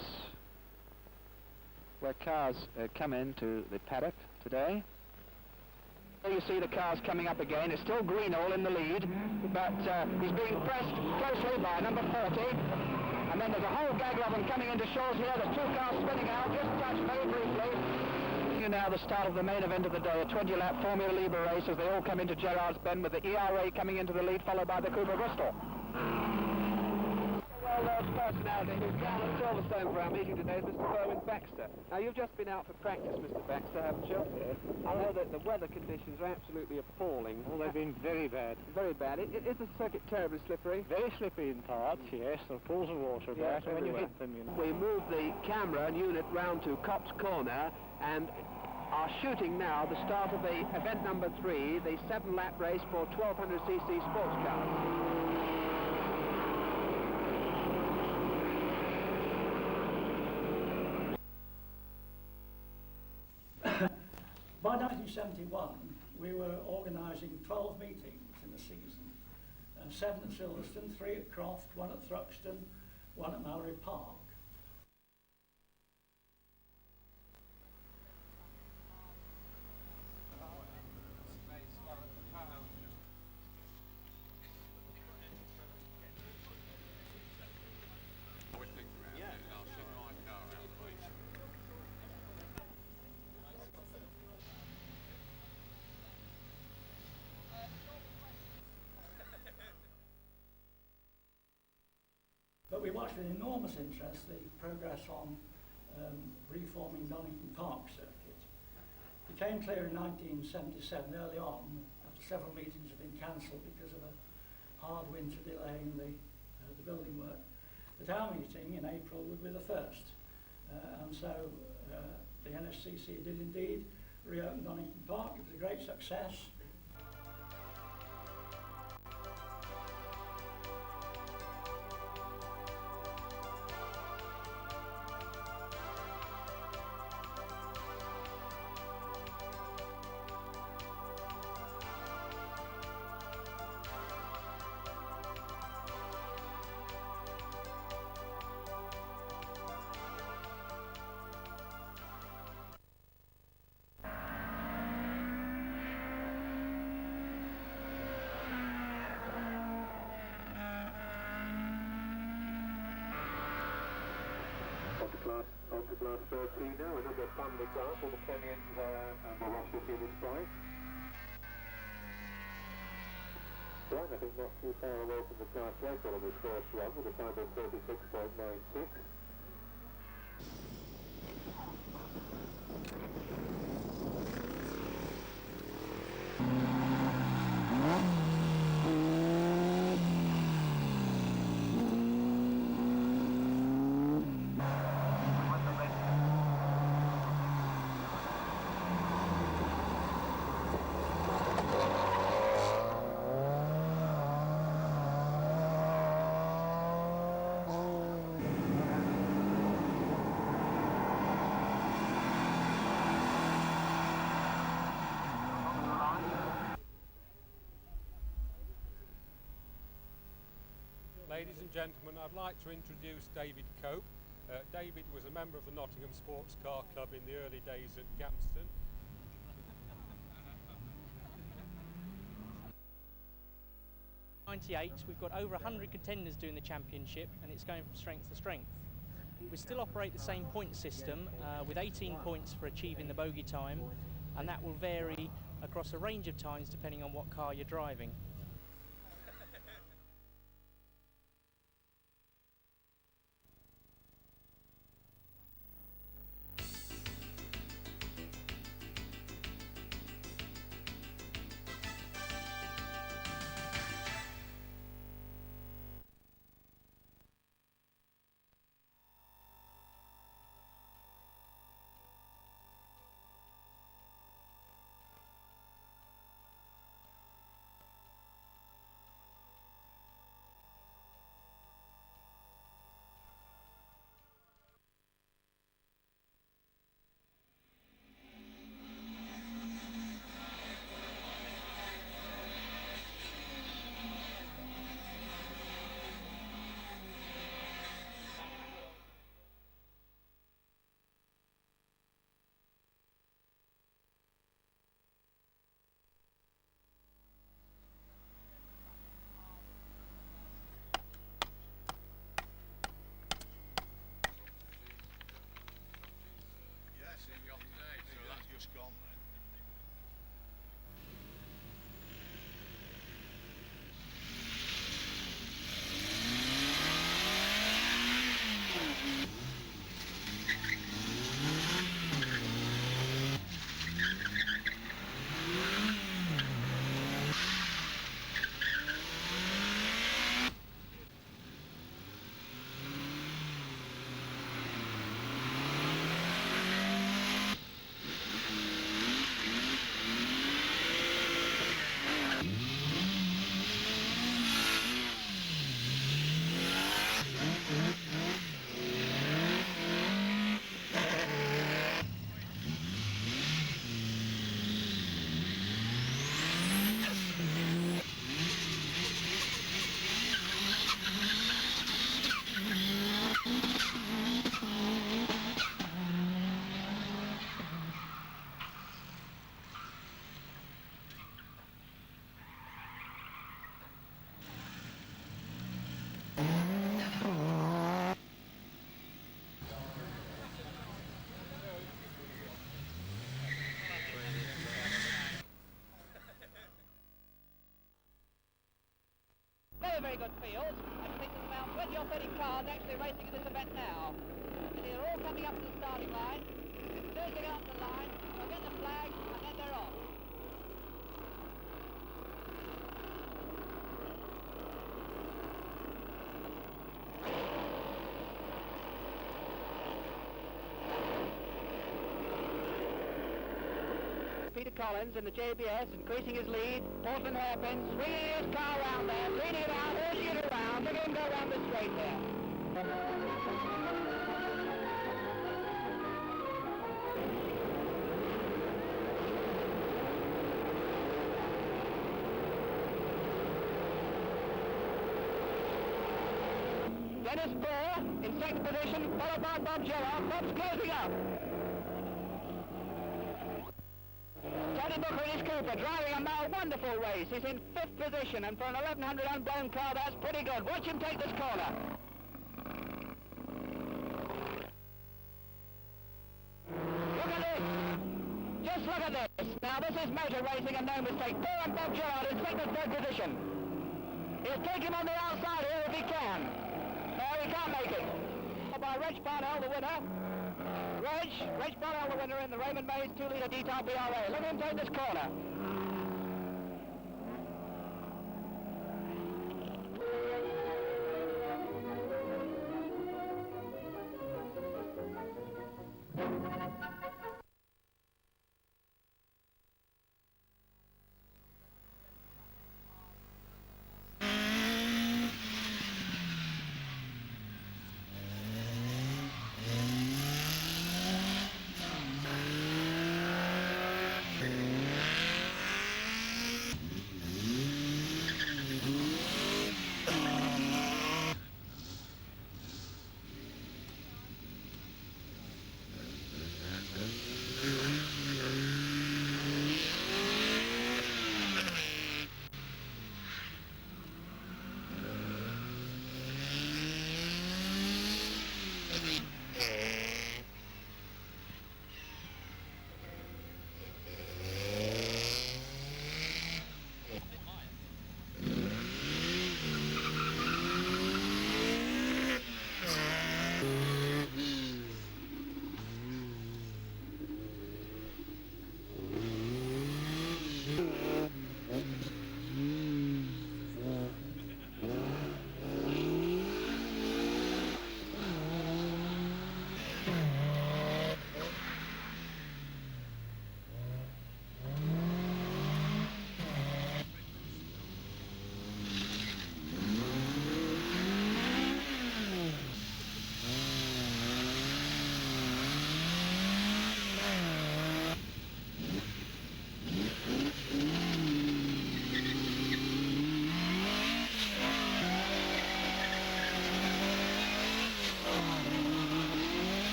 where cars come into the paddock today. Here you see the cars coming up again. It's still Greenall in the lead, but he's being pressed closely by number 40. And then there's a whole gaggle of them coming into Shaw's here. There's 2 cars spinning out, just touched very briefly. Now the start of the main event of the day, a 20-lap Formula Libre race as they all come into Gerrard's Bend, with the ERA coming into the lead, followed by the Cooper Bristol. Well-known personality who's down at Silverstone for our meeting today is Mr. Berwin Baxter. Now, you've just been out for practice, Mr. Baxter, haven't you? Yes. I know that the weather conditions are absolutely appalling. Well, they've been very bad. Very bad. Is the circuit terribly slippery? Very slippery in parts, yes. There are pools of water about, and when you hit them, you know. We moved the camera and unit round to Cops Corner and are shooting now the start of the event number 3, the 7-lap race for 1200cc sports cars. By 1971, we were organising 12 meetings in the season. 7 at Silverstone, 3 at Croft, 1 at Thruxton, 1 at Mallory Park. But we watched with enormous interest the progress on reforming Donnington Park circuit. It became clear in 1977, early on, after several meetings had been cancelled because of a hard winter delaying the building work, that our meeting in April would be the first. And so the NSCC did indeed reopen Donnington Park. It was a great success. Class 13 now, another family car for the Kenyans and the Ross will be displayed. Right, I think not too far away from the class record on this first run with a time of 36.96. Ladies and gentlemen, I'd like to introduce David Cope. David was a member of the Nottingham Sports Car Club in the early days at Gamston. '98, we've got over 100 contenders doing the championship, and it's going from strength to strength. We still operate the same point system with 18 points for achieving the bogey time, and that will vary across a range of times depending on what car you're driving. Very good field. I think there's about 20 or 30 cars actually racing in this event now. And they're all coming up to the starting line. As soon as they get up to the line, they'll get the flag and then they're off. Peter Collins in the JBS, increasing his lead. Portland hairpins, swinging his car around there, leading it out, urging it around. Look at him go around the straight there. Dennis Bohr in second position, followed by Bob Gerrard. Bob's closing up. Tony Booker in his Cooper, driving a wonderful race. He's in 5th position, and for an 1100 unblown car, that's pretty good. Watch him take this corner. Look at this. Just look at this. Now, this is motor racing and no mistake. Bohr and Bob Gerrard in 2nd and 3rd position. He'll take him on the outside here if he can. No, he can't make it. By Reg Barnell, the winner. Reg Barnell, the winner in the Raymond Mays 2-litre D-Type BRA. Look at him take this corner.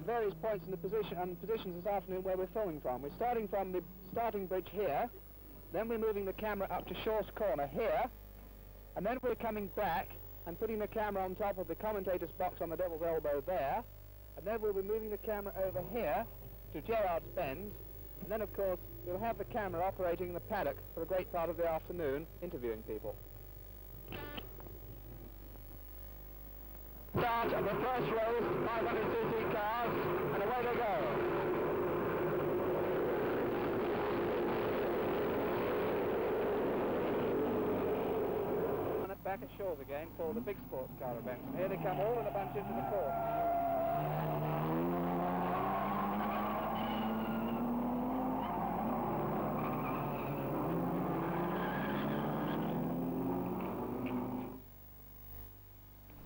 Various points in the positions this afternoon where we're filming from. We're starting from the starting bridge here, then we're moving the camera up to Shaw's Corner here, and then we're coming back and putting the camera on top of the commentator's box on the Devil's Elbow there, and then we'll be moving the camera over here to Gerrard's Bend, and then of course we'll have the camera operating in the paddock for a great part of the afternoon, interviewing people. Start of the first race, 500cc cars, and away they go. Back at Shaw's again for the big sports car event. Here they come all in a bunch into the course.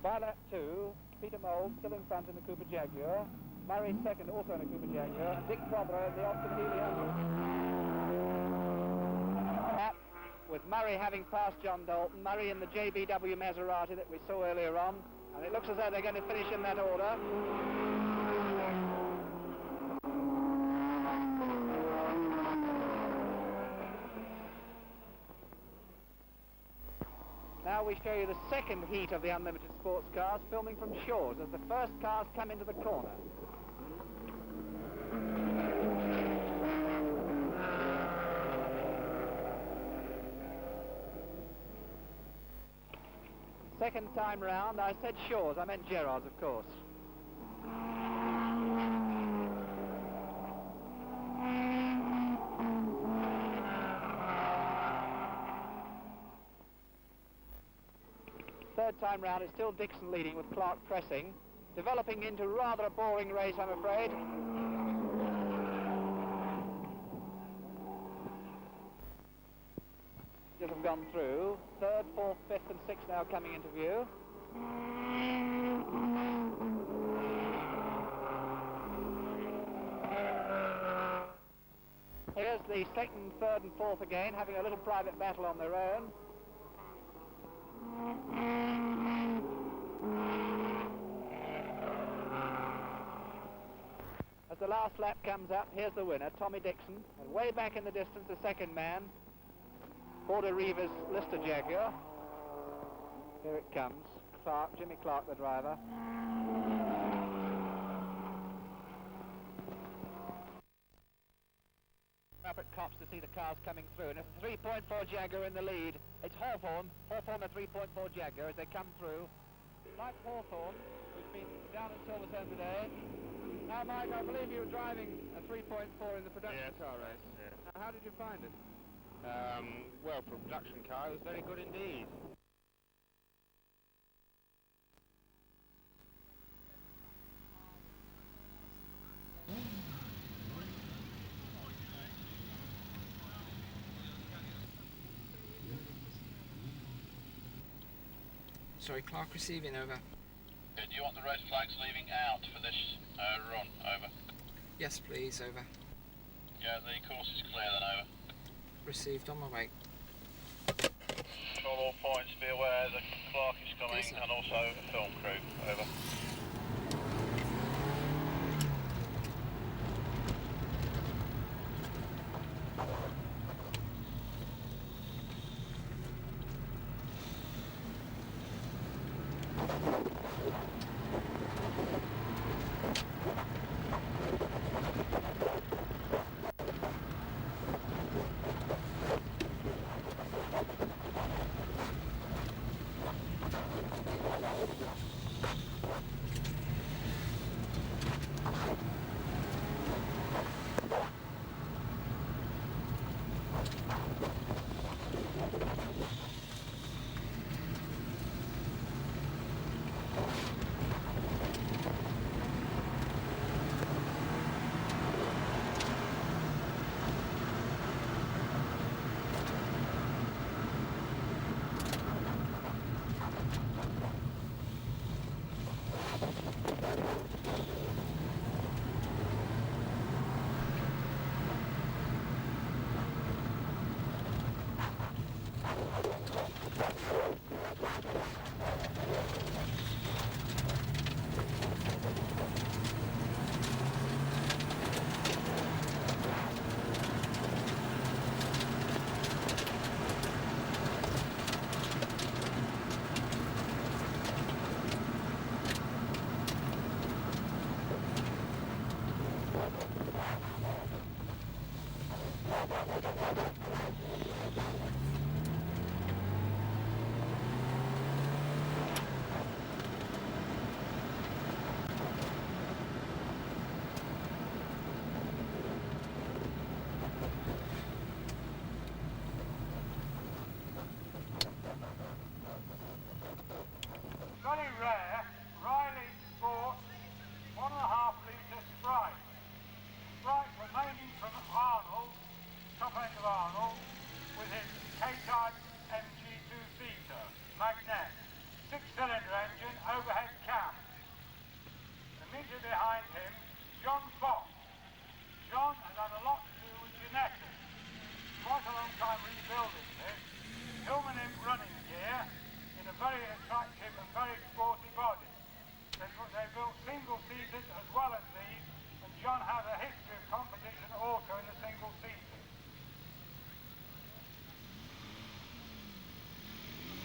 By lap 2, Peter Mould still in front in the Cooper Jaguar. Murray second, also in a Cooper Jaguar. And Dick Probra in the Austin Healey 100. With Murray having passed John Dalton, Murray in the JBW Maserati that we saw earlier on, and it looks as though they're going to finish in that order. Now we show you the second heat of the Unlimited Sports Cars, filming from Shaw's as the first cars come into the corner. Second time round, I said Shaw's, I meant Gerrard's, of course. Third time round, it's still Dixon leading with Clark pressing, developing into rather a boring race, I'm afraid. Have gone through. Third, fourth, fifth and sixth now coming into view. Here's the second, third and fourth again, having a little private battle on their own. As the last lap comes up, here's the winner, Tommy Dixon, and way back in the distance, the second man, Border Reeves Lister Jaguar. Here it comes. Clark, Jimmy Clark, the driver. Up at Cops to see the cars coming through, and it's 3.4 Jaguar in the lead. It's Hawthorne the 3.4 Jaguar as they come through. Mike Hawthorne, who's been down at Silverstone today. Now, Mike, I believe you were driving a 3.4 in the production car race. Yes. Now, how did you find it? Well, for a production car, it was very good indeed. Sorry, Clark receiving, over. Do you want the red flags leaving out for this run, over? Yes, please, over. Yeah, the course is clear then, over. Received, on my way. Control all points, be aware that Clark is coming and also a film crew, over.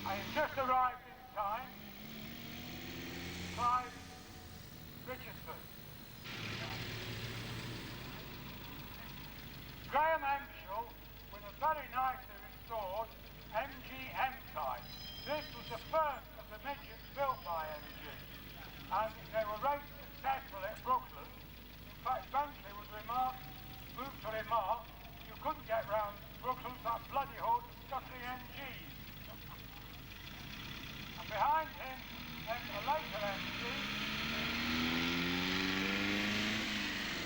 And he's just arrived in time. Clive Richardson. Graham Hemshall with a very nicely restored MGM type. This was the first of the midgets built by MG, and they were raced successfully at Brooklyn. In fact, Bentley moved to remark you couldn't get round Brooklyn, that bloody horse was scuttling MGs. And behind him, a later MG,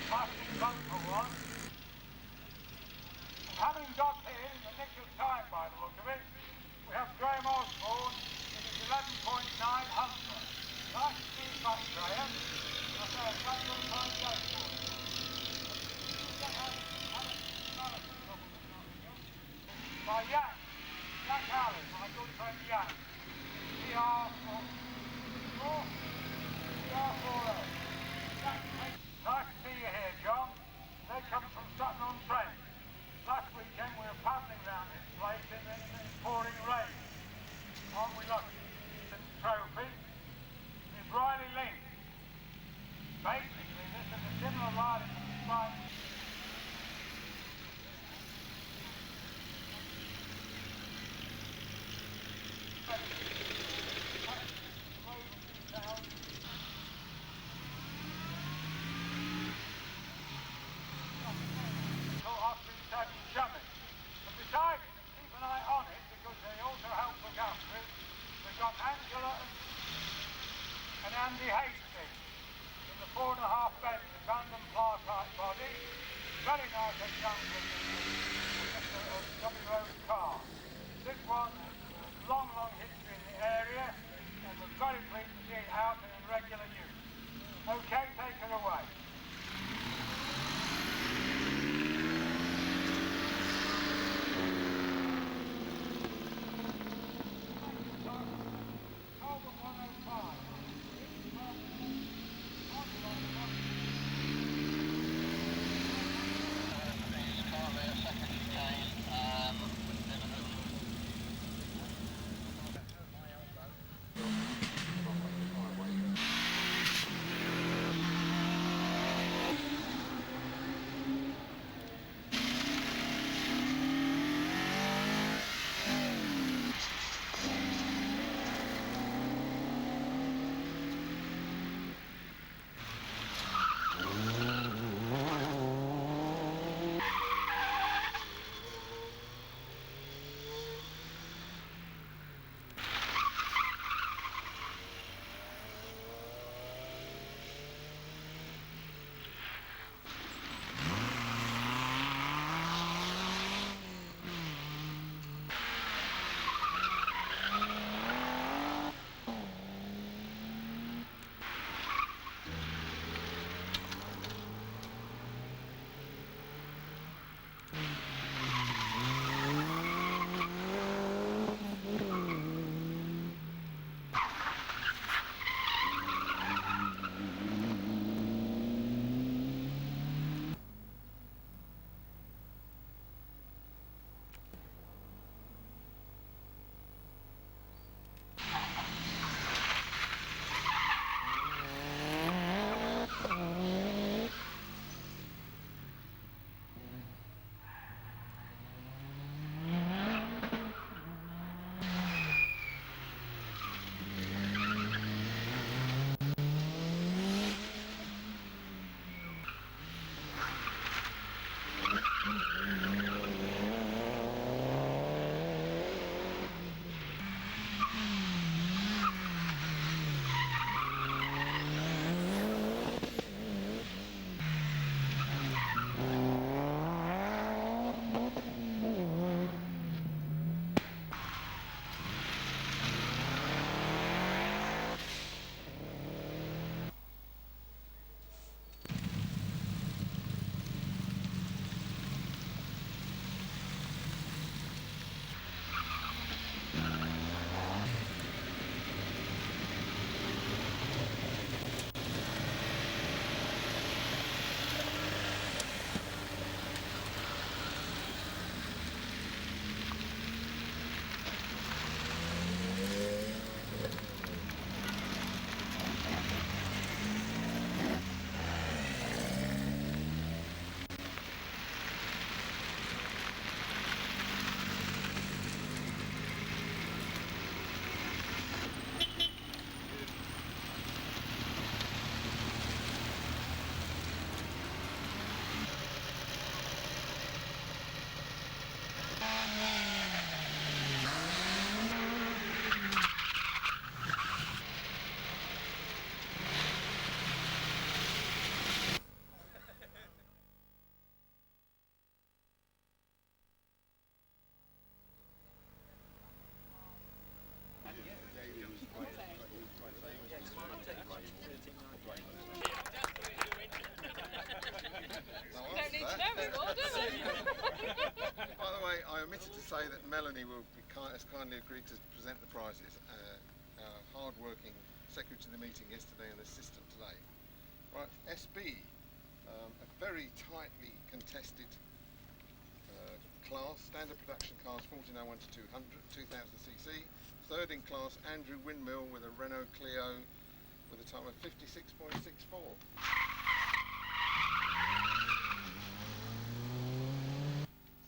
plastic bumper one. And having got here in the nick of time, by the look of it, we have Graham Osborne in his 11.9 Humber. Nice to see you back, Graham. I say a fabulous fine day for you. By Jack Allen, my good friend Jack. CR4O. Nice to see you here, John. They come from Sutton-on-Trent. Last weekend we were paddling around this place in the pouring rain. Aren't we lucky? The trophy is Riley Link. Basically, this is a similar riding to the spine. And besides, keep an eye on it because they also help look after it. We've got Angela and Andy Hastings in the 4.5 bench, the Van Pla type body. Very nice example of a Tommy Road car. This one has a long history in the area and we're very pleased to see it out and in regular use. Okay, take it away. I omitted to say that Melanie will be has kindly agreed to present the prizes. Our hard-working secretary to the meeting yesterday and assistant today. Right, SB, a very tightly contested class, standard production cars 1401 to 200, 2000cc. Third in class, Andrew Windmill with a Renault Clio with a time of 56.64.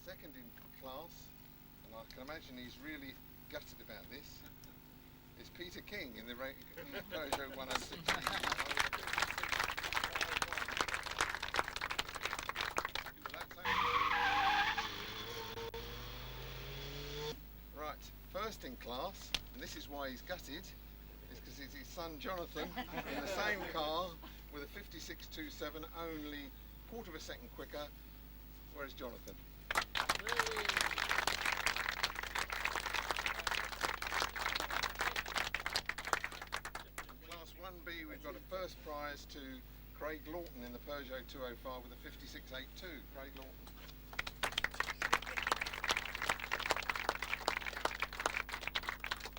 Second in class, and I can imagine he's really gutted about this, is Peter King in the Peugeot 106. Right, first in class, and this is why he's gutted, is because it's his son Jonathan in the same car with a 56.27, only quarter of a second quicker. Where's Jonathan? Class 1B, we've got a first prize to Craig Lawton in the Peugeot 205 with a 56.82. Craig Lawton.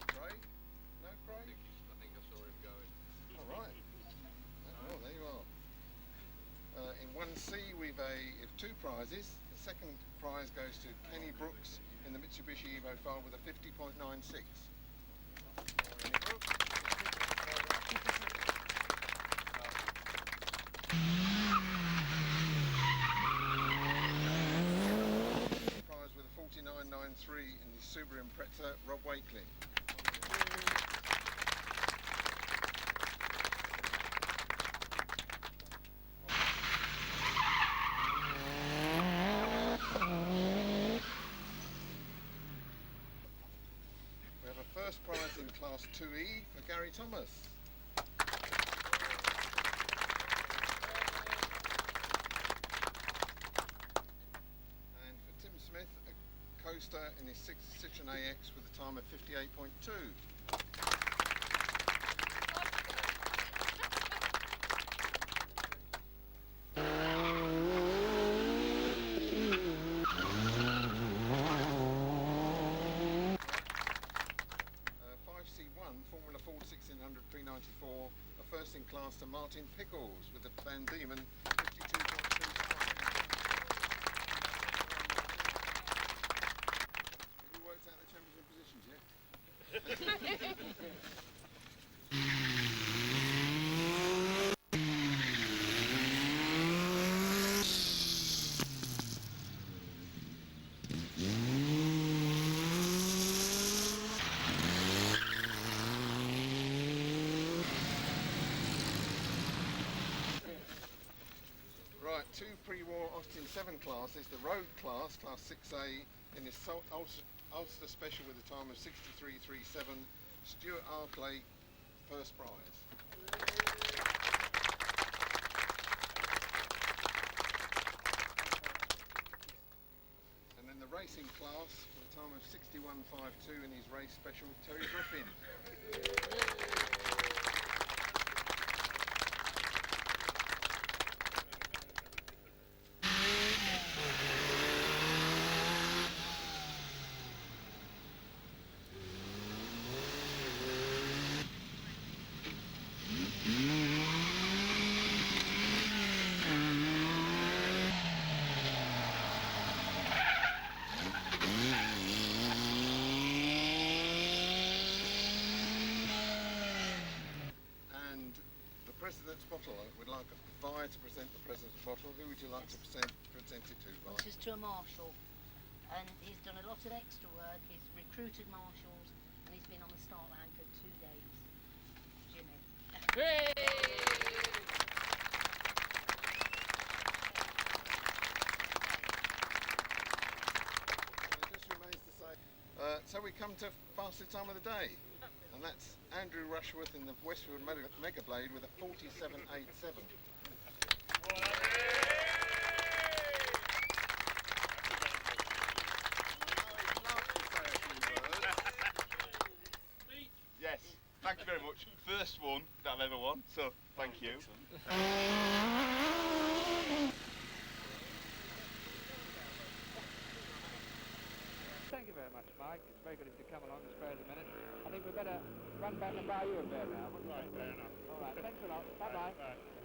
Craig? No, Craig? I think I saw him going. All right. Oh, there you are. In 1C, we've have two prizes. The second prize goes to Kenny Brooks in the Mitsubishi Evo 5 with a 50.96. Kenny Brooks. Prize with a 49.93 in the Subaru Impreza, Rob Wakeley. We have a first prize in Class 2E for Gary Thomas. And for Tim Smith, a coaster in his Citroen AX with a time of 58.2. 5C1 Formula Ford 1600 P94, a first in class to Martin Pickles with the Van Diemen 52.25. Have you worked out the championship positions yet? Right, two pre-war Austin 7 classes, the road class, class 6A, in this Ulster Special with a time of 63.37, Stuart Arkley, first prize. And then the racing class with a time of 61.52 in his race special, Terry Griffin. And the President's bottle, I would like Vi to present the President's bottle. Who would you like to present it to, Vi? This is to a marshal, and he's done a lot of extra work. He's recruited marshals, and he's been on the start line for 2 days. Jimmy. Hooray! It just remains to say, so we come to fastest time of the day, and that's Andrew Rushworth in the Westwood Mega Blade with a 47.87. Yes, thank you very much. First one that I've ever won, so thank you. very much, Mike. It's very good of you to come along and spare us a minute. I think we'd better run back and buy you a beer now, wouldn't we? Right, fair enough. All right, thanks a lot. Bye-bye. Bye.